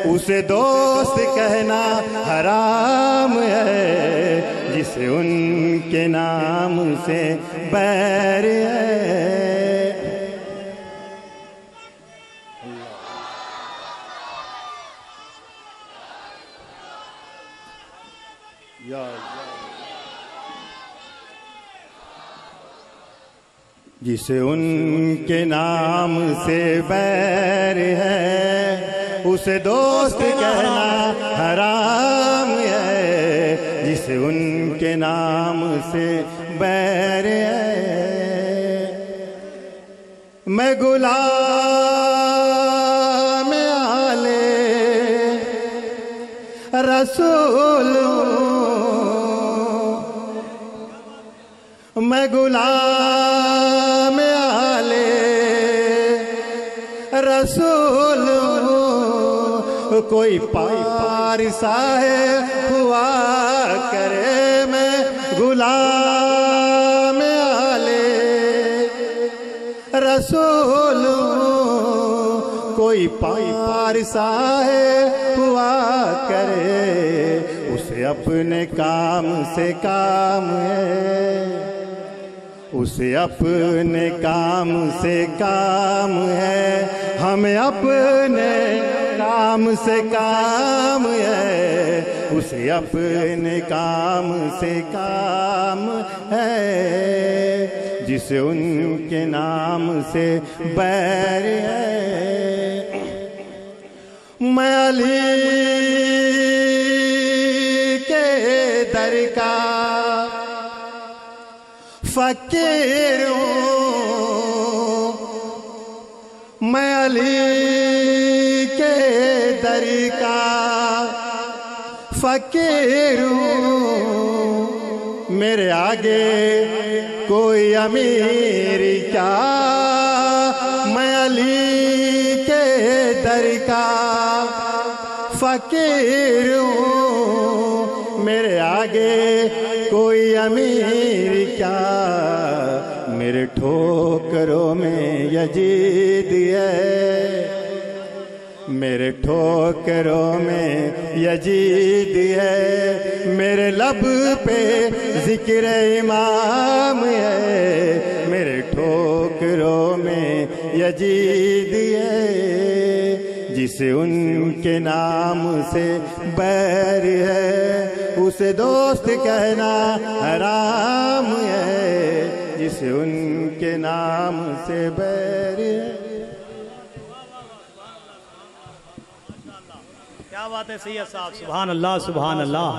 اسے دوست کہنا حرام ہے۔ جسے ان کے نام سے بیر ہے، جسے ان کے نام سے بیر ہے، اسے دوست کہنا حرام ہے۔ جسے ان کے نام سے بیر ہے، میں غلام آل رسول ہوں، میں غلام آل رسول ہوں۔ کوئی پارسا ہے ہوا کرے، میں غلام آل رسول ہوں۔ کوئی پارسا ہے ہوا کرے، اسے اپنے کام سے کام ہے، اسے اپنے کام سے کام ہے۔ ہمیں اپنے کام سے کام ہے، اسے اپنے کام سے کام ہے۔ جسے ان کے نام سے بیر ہے، میں علی کے در کا فقیر ہوں، میں علی کے در کا فقیر ہوں۔ میرے آگے کوئی امیر کیا، میں علی کے در کا فقیر ہوں۔ میرے آگے کوئی امیر کیا، میرے ٹھوکروں میں یزید ہے، میرے ٹھوکروں میں یزید ہے، میرے لب پہ ذکر امام ہے، میرے ٹھوکروں میں یزید ہے، جسے ان کے نام سے بیر ہے اسے دوست کہنا حرام ہے، جسے ان کے نام سے بیر ہے۔ کیا بات ہے سید صاحب، سبحان اللہ سبحان اللہ۔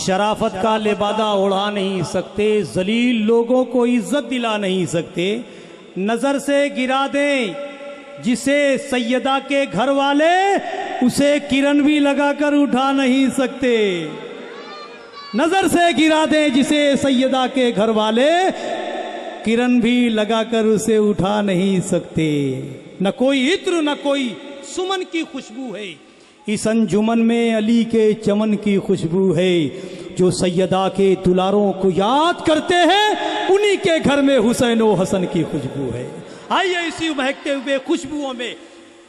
شرافت کا لبادہ اڑا نہیں سکتے، ذلیل لوگوں کو عزت دلا نہیں سکتے، نظر سے گرا دیں جسے سیدہ کے گھر والے، اسے کرن بھی لگا کر اٹھا نہیں سکتے۔ نظر سے گرا دیں جسے سیدہ کے گھر والے، کرن بھی لگا کر اسے اٹھا نہیں سکتے۔ نہ کوئی عطر نہ کوئی سمن کی خوشبو ہے اس انجمن میں، علی کے چمن کی خوشبو ہے، جو سیدہ کے دلاروں کو یاد کرتے ہیں انہی کے گھر میں حسین و حسن کی خوشبو ہے۔ آئیے اسی مہکتے ہوئے خوشبوؤں میں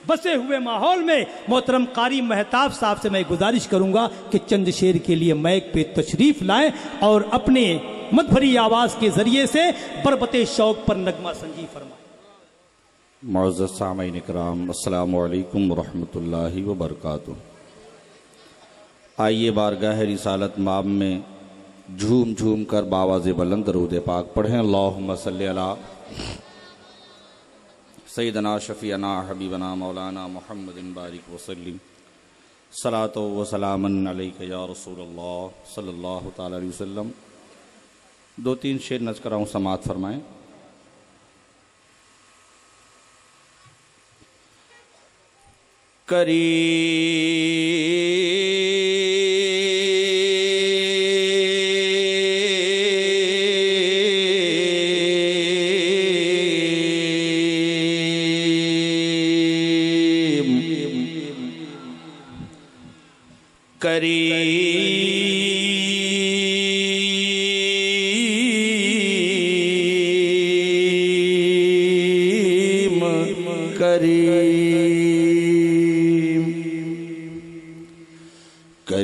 بسے ہوئے ماحول میں محترم قاری مہتاب صاحب سے میں گزارش کروں گا کہ چند شعر کے لیے مائک پہ تشریف لائیں اور اپنے مد بھری آواز کے ذریعے سے بربط شوق پر نغمہ سنجی فرمائیں۔ معزز سامعین اکرام، السلام علیکم ورحمۃ اللہ وبرکاتہ۔ آئیے بارگاہ رسالت ماب میں جھوم جھوم کر باواز بلند درود پاک پڑھیں۔ اللہم صلی علی سیدنا شفیعنا حبیبنا مولانا محمد بارک وسلم، صلاۃ و سلام علیک یا رسول اللہ صلی اللہ تعالی علیہ وسلم۔ دو تین شعر نظر کراؤں، سماعت فرمائیں۔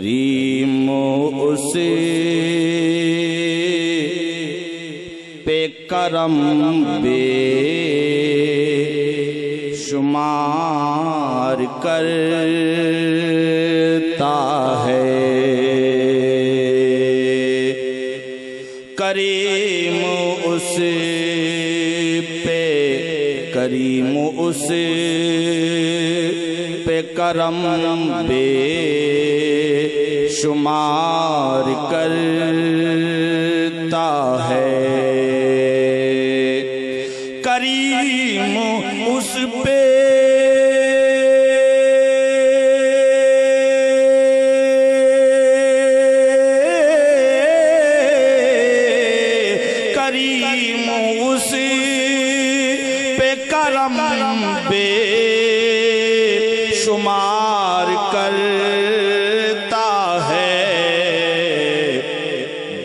کریم اسے پہ کرم بے شمار کرتا ہے، کریم اس پہ کرم بے شمار کرتا ہے، کریم اس پہ کرم بے شمار کرتا ہے،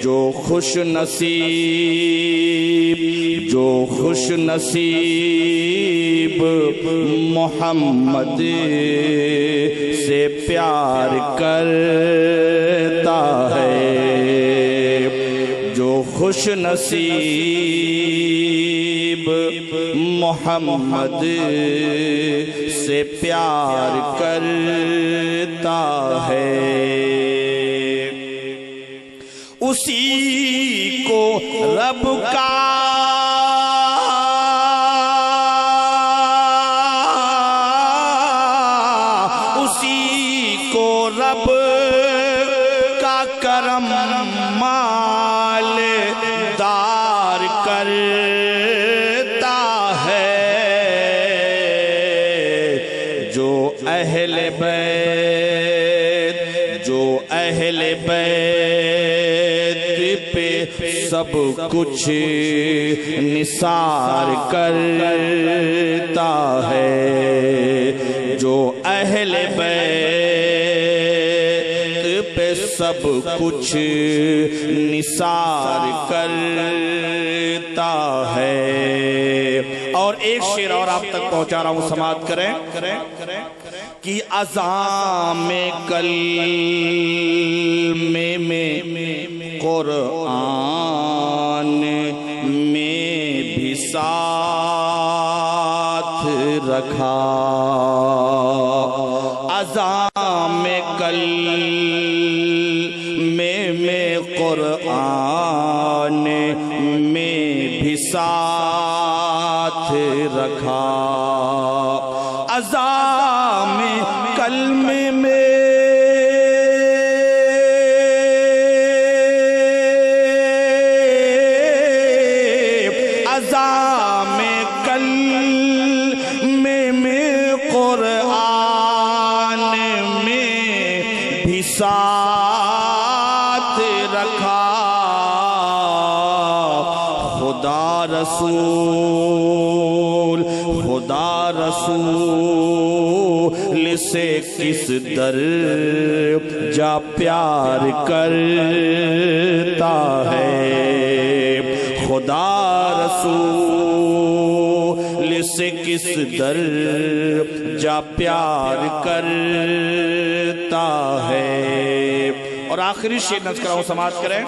جو خوش نصیب محمد سے پیار کرتا ہے، جو خوش نصیب محمد سے پیار کرتا ہے، اسی کو رب کا کرم مالدار کرتا ہے، جو اہل بیت پہ سب کچھ نثار کرتا ہے، جو اہل بیت پہ سب کچھ نثار کرتا ہے۔ اور ایک شعر اور آپ تک پہنچا رہا ہوں، سماعت کریں۔ کی عزام کلمے میں قرآن میں بھی ساتھ رکھا عزام کلمے میں قرآن میں بھی ساتھ رکھا عزام کلمے میں عزام کلمے میں قرآن میں بھی ساتھ رکھا خدا رسول سے کس درجہ پیار کرتا ہے خدا رسول سے کس درجہ پیار کرتا ہے اور آخری شعر نظر کراؤں سماعت کریں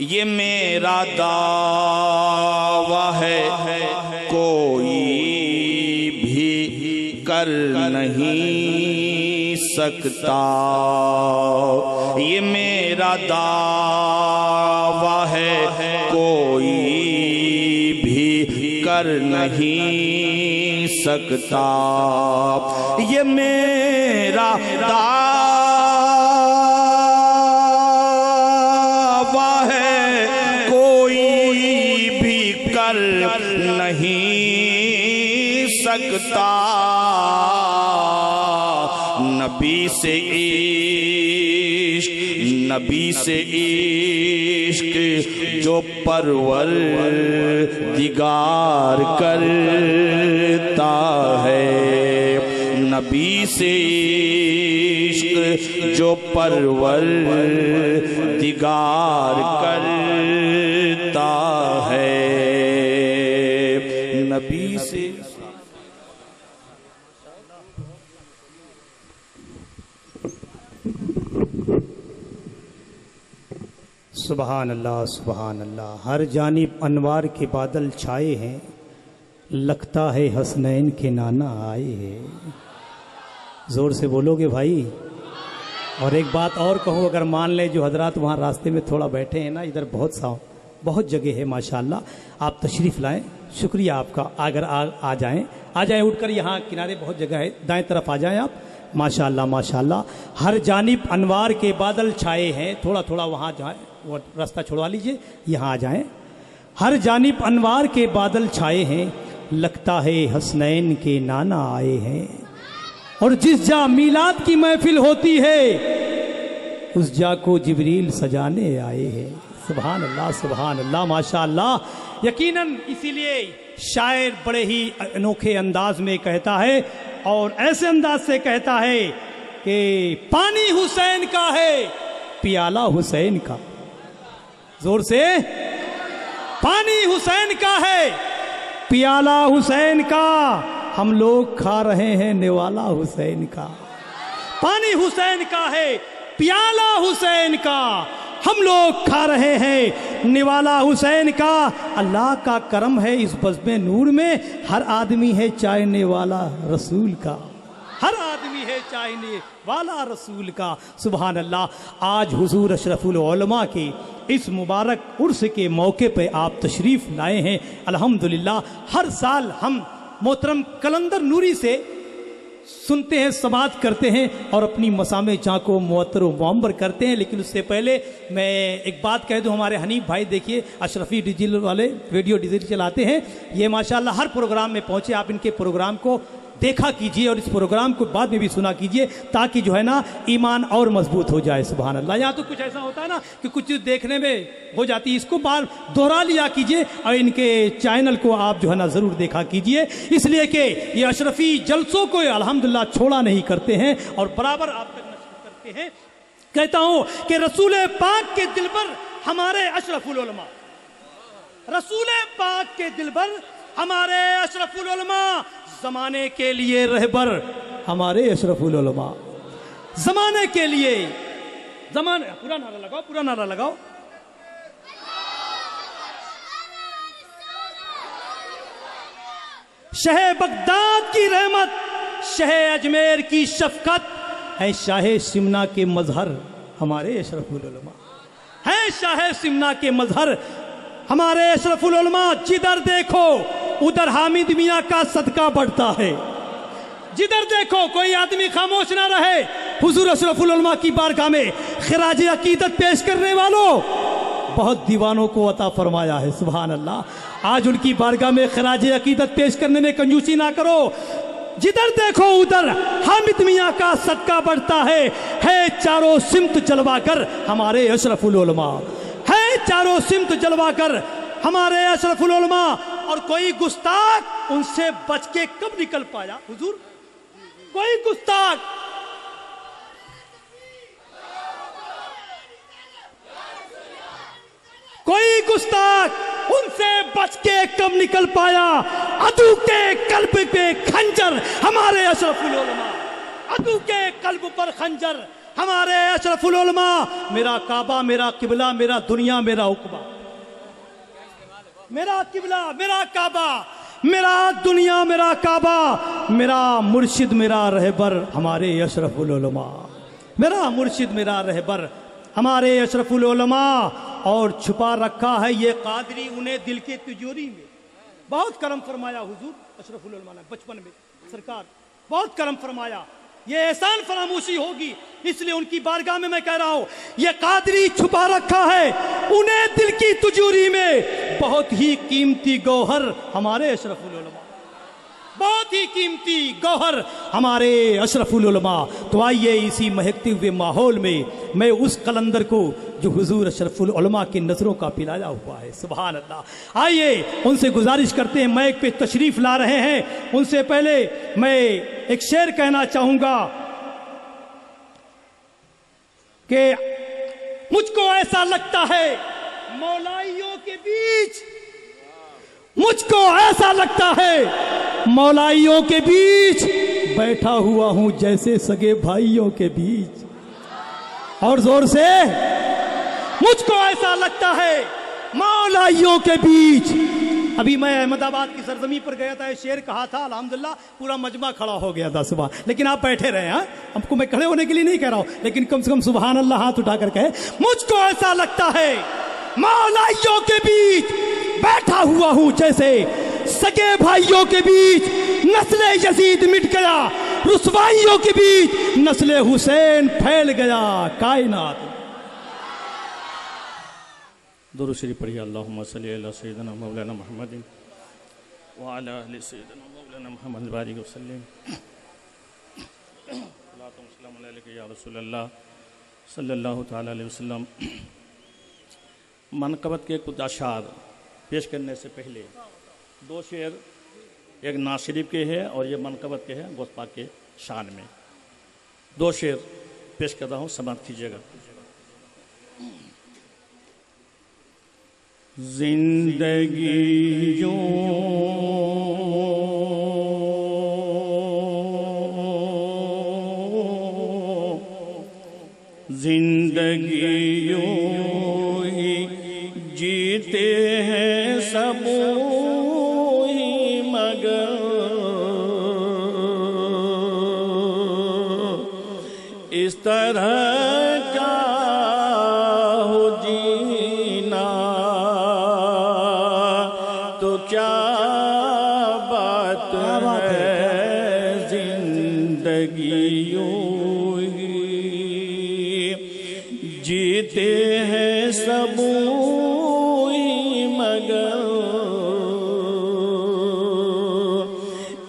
یہ میرا دعویٰ ہے کوئی بھی کر نہیں سکتا یہ میرا دعویٰ ہے کوئی بھی کر نہیں سکتا یہ میرا دعویٰ ہے کوئی بھی کر نہیں سکتا نبی سے عشق جو پروردگار کرتا ہے نبی سے عشق جو پروردگار کرتا ہے نبی سے سبحان اللہ سبحان اللہ ہر جانب انوار کے بادل چھائے ہیں لگتا ہے حسنین کے نانا آئے ہیں زور سے بولو گے بھائی اور ایک بات اور کہوں اگر مان لیں جو حضرات وہاں راستے میں تھوڑا بیٹھے ہیں نا ادھر بہت جگہ ہے ماشاءاللہ آپ تشریف لائیں شکریہ آپ کا اگر آ جائیں اٹھ کر یہاں کنارے بہت جگہ ہے دائیں طرف آ جائیں آپ ماشاءاللہ ماشاءاللہ ہر جانب انوار کے بادل چھائے ہیں تھوڑا وہاں جائیں وہ راستہ چھوڑوا لیجئے یہاں آ جائیں ہر جانب انوار کے بادل چھائے ہیں لگتا ہے حسنین کے نانا آئے ہیں اور جس جا میلاد کی محفل ہوتی ہے اس جا کو جبریل سجانے آئے ہیں سبحان اللہ ماشاءاللہ یقیناً اسی لیے شاعر بڑے ہی انوکھے انداز میں کہتا ہے اور ایسے انداز سے کہتا ہے کہ پانی حسین کا ہے پیالہ حسین کا زور سے پانی حسین کا ہے پیالہ حسین کا ہم لوگ کھا رہے ہیں نوالا حسین کا پانی حسین کا ہے پیالہ حسین کا ہم لوگ کھا رہے ہیں نوالا حسین کا اللہ کا کرم ہے اس بزم نور میں ہر آدمی ہے چاہنے والا رسول کا ہر آدمی ہے چاہنے والا رسول کا سبحان اللہ آج حضور اشرف العلماء کے اس مبارک عرس کے موقع پہ آپ تشریف لائے ہیں الحمدللہ ہر سال ہم محترم کلندر نوری سے سنتے ہیں سماعت کرتے ہیں اور اپنی مسامع جاں کو معطر و معمر کرتے ہیں لیکن اس سے پہلے میں ایک بات کہہ دوں ہمارے حنیف بھائی دیکھیے اشرفی ڈیجیٹل والے ویڈیو ڈیجیٹل چلاتے ہیں یہ ماشاءاللہ ہر پروگرام میں پہنچے آپ ان کے پروگرام کو دیکھا کیجئے اور اس پروگرام کو بعد میں بھی سنا کیجئے تاکہ جو ہے نا ایمان اور مضبوط ہو جائے سبحان اللہ یہاں تو کچھ ایسا ہوتا ہے نا کہ کچھ چیز دیکھنے میں ہو جاتی ہے اس کو بار دہرا لیا کیجئے اور ان کے چینل کو آپ جو ہے نا ضرور دیکھا کیجئے اس لیے کہ یہ اشرفی جلسوں کو الحمدللہ چھوڑا نہیں کرتے ہیں اور برابر آپ تک نشر کرتے ہیں کہتا ہوں کہ رسول پاک کے دل پر ہمارے اشرف العلماء رسول پاک کے دل پر ہمارے اشرف العلماء زمانے کے لیے رہبر ہمارے اشرف العلماء. زمانے کے لیے پورا نعرہ لگاؤ. شہ بغداد کی رحمت، شہ اجمیر کی شفقت ہے، شاہ سمنا کے مظہر ہمارے اشرف العلماء ہے. شاہ سمنا کے مظہر ہمارے اشرف العلماء. جدھر دیکھو ادھر حامد میاں کا صدقہ بڑھتا ہے. جدھر دیکھو کوئی آدمی خاموش نہ رہے. حضور اشرف العلماء کی بارگاہ میں خراج عقیدت پیش کرنے والوں بہت دیوانوں کو عطا فرمایا ہے. سبحان اللہ. آج ان کی بارگاہ میں خراج عقیدت پیش کرنے میں کنجوسی نہ کرو. جدھر دیکھو ادھر حامد میاں کا صدقہ بڑھتا ہے چاروں سمت جلوہ گر ہمارے اشرف العلماء ہے. چاروں سمت جلوہ گر ہمارے اشرف العلماء. اور کوئی گستاخ ان سے بچ کے کب نکل پایا حضور؟ کوئی گستاخ ان سے بچ کے کب نکل پایا؟ عدو کے قلب پہ خنجر ہمارے اشرف العلماء. عدو کے قلب پر خنجر ہمارے اشرف العلماء. میرا کعبہ میرا قبلہ میرا دنیا میرا عقبہ. میرا قبلہ میرا کعبہ میرا دنیا میرا کعبہ. میرا مرشد میرا رہبر ہمارے اشرف العلماء. میرا مرشد میرا رہبر ہمارے اشرف العلماء. اور چھپا رکھا ہے یہ قادری انہیں دل کے تجوری میں. بہت کرم فرمایا حضور اشرف العلماء نے بچپن میں. سرکار بہت کرم فرمایا. یہ احسان فراموشی ہوگی اس لیے ان کی بارگاہ میں کہہ رہا ہوں یہ قادری چھپا رکھا ہے انہیں دل کی تجوری میں. بہت ہی قیمتی گوہر ہمارے اشرف العلماء. بہت ہی قیمتی گوہر ہمارے اشرف العلماء. تو آئیے اسی مہکتے ہوئے ماحول میں میں اس قلندر کو جو حضور اشرف العلماء کی نظروں کا پلایا ہوا ہے. سبحان اللہ. آئیے ان سے گزارش کرتے ہیں مائک پہ تشریف لا رہے ہیں. ان سے پہلے میں ایک شعر کہنا چاہوں گا کہ مجھ کو ایسا لگتا ہے مولائیوں کے بیچ، مجھ کو ایسا لگتا ہے مولائیوں کے بیچ بیٹھا ہوا ہوں جیسے سگے بھائیوں کے بیچ. اور زور سے مجھ کو ایسا لگتا ہے مولائیوں کے بیچ. ابھی میں احمد آباد کی سرزمین پر گیا تھا، شعر کہا تھا، الحمدللہ پورا مجمع کھڑا ہو گیا تھا صبح. لیکن آپ بیٹھے رہے ہیں. ہم کو میں کھڑے ہونے کے لیے نہیں کہہ رہا ہوں لیکن کم سے کم سبحان اللہ ہاتھ اٹھا کر کہے مجھ کو ایسا لگتا ہے مولائیوں کے بیچ بیٹھا ہوا ہوں جیسے سگے بھائیوں کے بیچ. نسل یزید مٹ گیا رسوائیوں کے بیچ، نسل حسین پھیل گیا کائنات. درود شریف پڑھیے. اللہم صلی علی سیدنا مولانا محمد وعلی آل سیدنا مولانا محمد بارک وسلم. صلاۃ و سلام علیک یا رسول اللہ صلی اللہ تعالی علیہ وسلم. منقبت کے کچھ اشعار پیش کرنے سے پہلے دو شعر، ایک نعت شریف کے ہے اور یہ منقبت کے ہے غوث پاک کے شان میں. دو شعر پیش کر رہا ہوں، سماعت کیجیے گا. زندگی یوں زندگی یوں ہی جیتے ہیں سب ہی مگر اس طرح کا ہو جینا تو کیا بات ہے. زندگی یوں ہی جیتے ہیں سب ہی مگر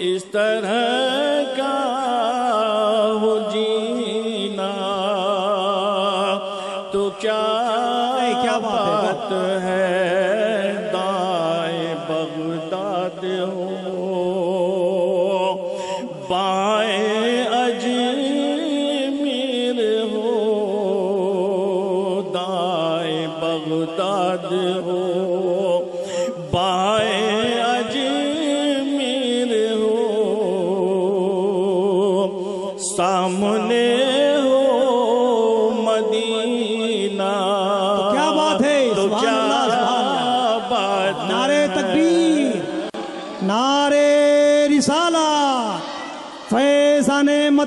اس طرح کا ہو جینا تو کیا بات ہے. دائیں بغداد ہو بائیں اجمیر ہو، دائیں بغداد ہو بائیں اجمیر ہو،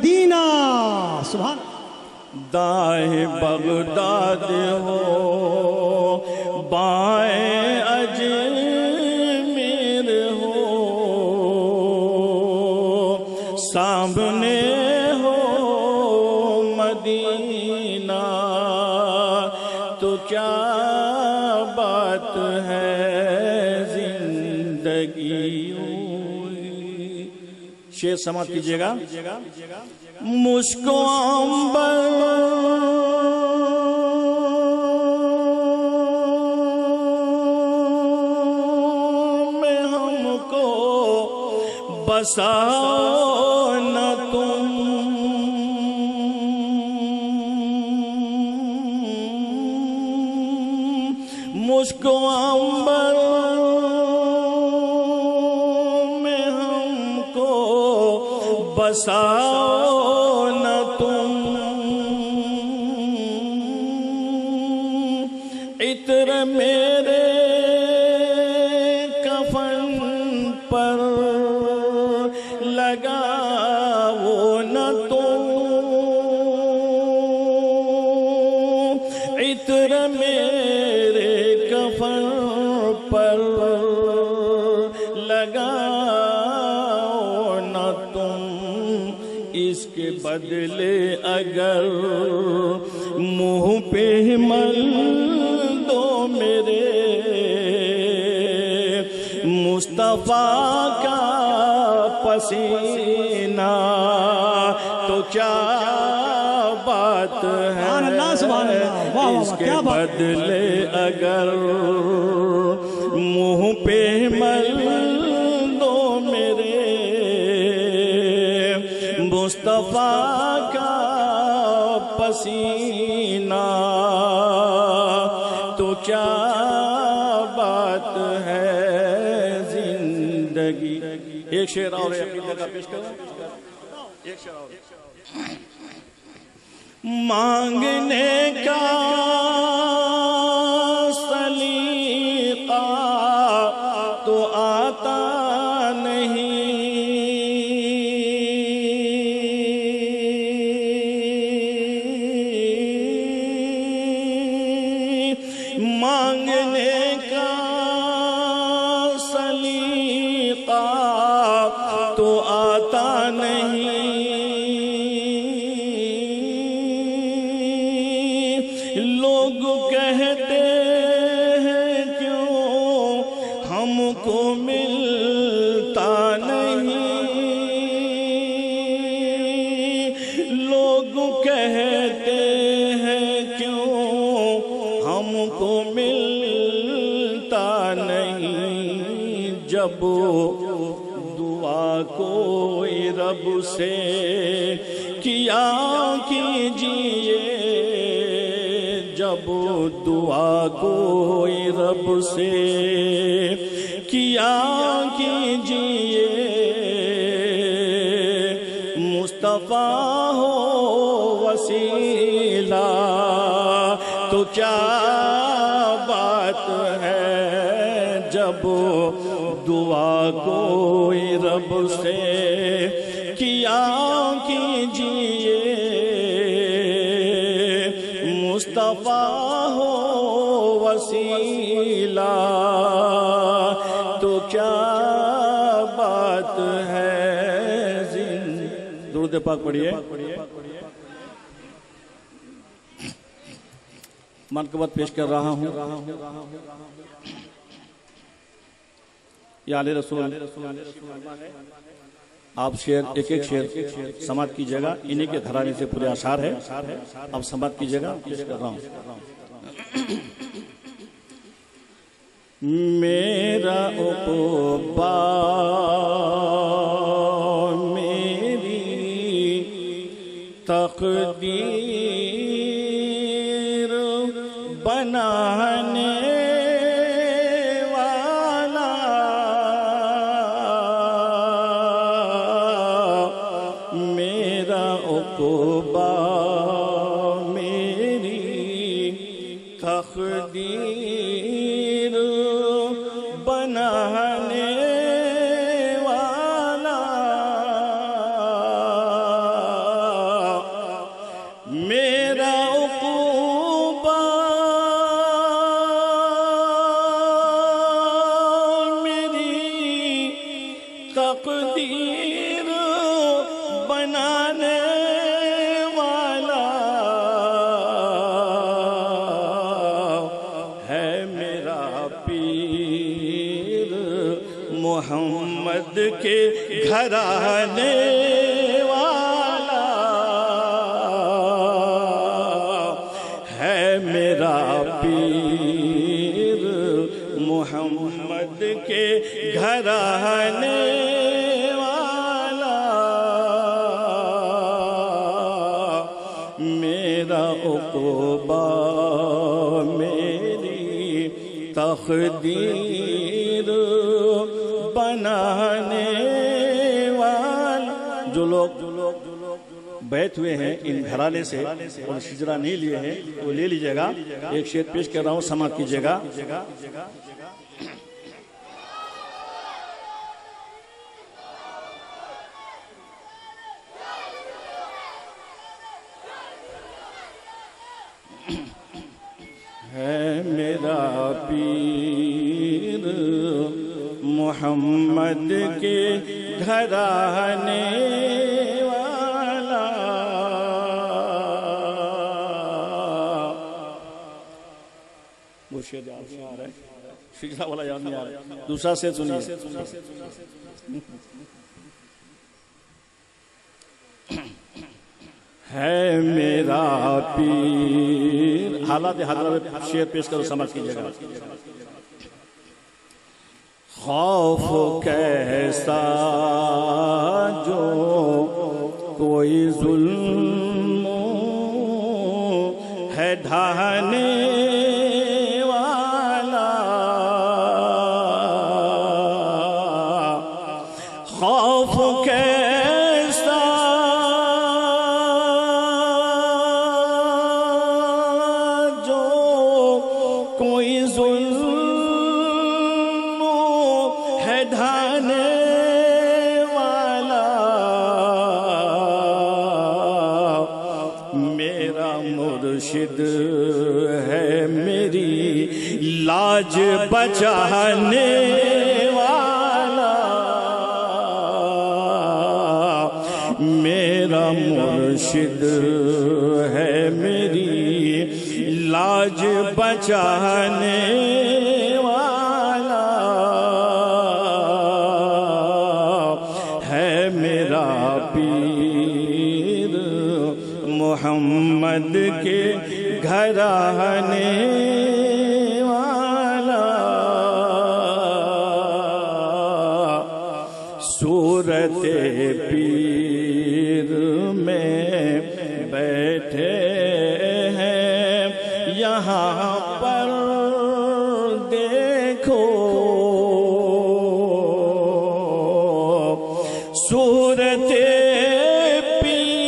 مدینہ سبحان دائیں بغداد ہو بائیں اجمیر ہو سامنے ہو مدینہ تو کیا بات ہے زندگی شعر سماعت کیجئے گا مشکو عنبر میں ہم کو بساؤ نہ تم مشکو عنبر میں ہم کو بساؤ نہ تم عطر میرے کفن پر لگاؤ نہ تم عطر میرے کفن پر لگاؤ نہ تم اس کے بدلے اگر منہ پہ مل دو میرے مصطفیٰ کا پسینہ تو کیا بات ہے اس کے بدلے اگر منہ پہ مل دو میرے مصطفیٰ کا پسینہ تو کیا بات ہے زندگی ایک شعر اور عقیدہ کا پیش کروں ایک شعر اور مانگنے کا سلیقہ تو آتا مانگنے کا سلیقہ تو آتا نہیں لوگ کہتے ہیں کیوں ہم کو ملتا نہیں لوگ کہتے ہیں کیوں ہم کو ملتا نہیں جب دعا کوئی رب سے کیا کیجئے جب دعا کوئی رب سے کیا کیجئے مصطفیٰ ہو وسیلہ تو کیا بات ہے جب دعا کوئی رب سے کیا کیجئے مصطفیٰ ہو وسیلہ تو کیا بات ہے درود پاک پڑھیے منقبت پیش کر رہا ہوں یا علی رسول آپ شعر ایک ایک شعر سماعت کیجئے گا انہی کے گھرانے سے پورے اشعار ہے اب سماعت کیجئے گا پیش کر رہا ہوں میرا عقبہ میری تقدیر بنانے والا میرا عقبہ میری تقدیر بنانے والا محمد کے گھرانے والا ہے میرا پیر، محمد کے گھرانے والا میرا عقبہ میری تقدیر بنانے والا۔ جو لوگ بیت ہوئے ہیں ان گھرانے سے اور شجرہ نہیں لیے ہیں وہ لے لیجئے گا۔ ایک شعر پیش کر رہا ہوں، سماعت کیجئے گا۔ ہے میرا پیر محمد کے گھرانے والا، وہ شعر یاد نہیں آ رہا ہے، شجرہ والا یاد نہیں آ رہا ہے، دوسرا سے سنیے۔ ہے میرا پیر، حالات حضرت شعر پیش کرو، سمجھ کیجئے گا۔ خوف کیسا جو کوئی ظلم ہے ڈھانے والا، خوف کیسا جو کوئی ظلم ہے ڈھانے والا، میرا مرشد ہے میری لاج بچانے والا، میرا مرشد ہے میری لاج بچانے والا، ہے میرا پیر محمد کے گھرانے والا، صورت پیر میں بیٹھے ہیں یہاں پر دیکھو، صورت پیر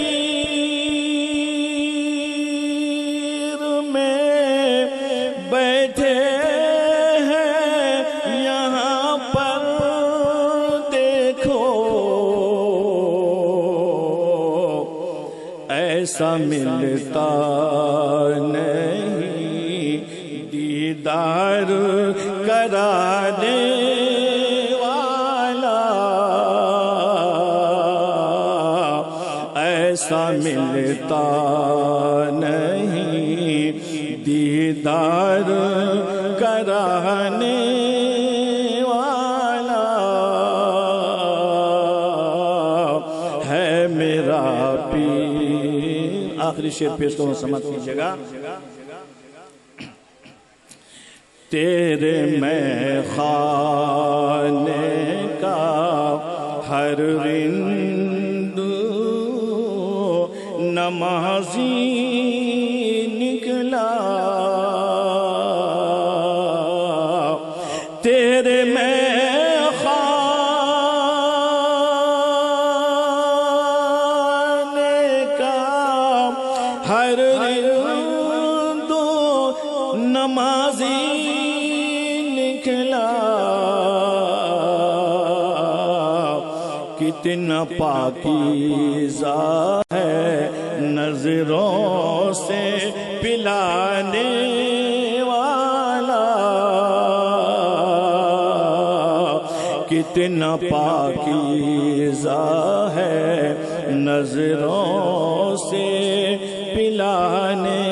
میں بیٹھے ہیں یہاں پر دیکھو، ایسا ملتا نہیں دیدار کرانے والا، ایسا ملتا نہیں دیدار کرانے والا، ہے میرا پیر۔ آخری شعر پیش کروں، سمجھ کیجئے گا۔ تیرے میں خانے کا ہر رند نمازی نکلا، تیرے میں خانے کا ہر رند نمازی نکلا، کتنا پاکیزہ ہے نظروں سے پلانے والا، کتنا پاکیزہ ہے نظروں سے پلانے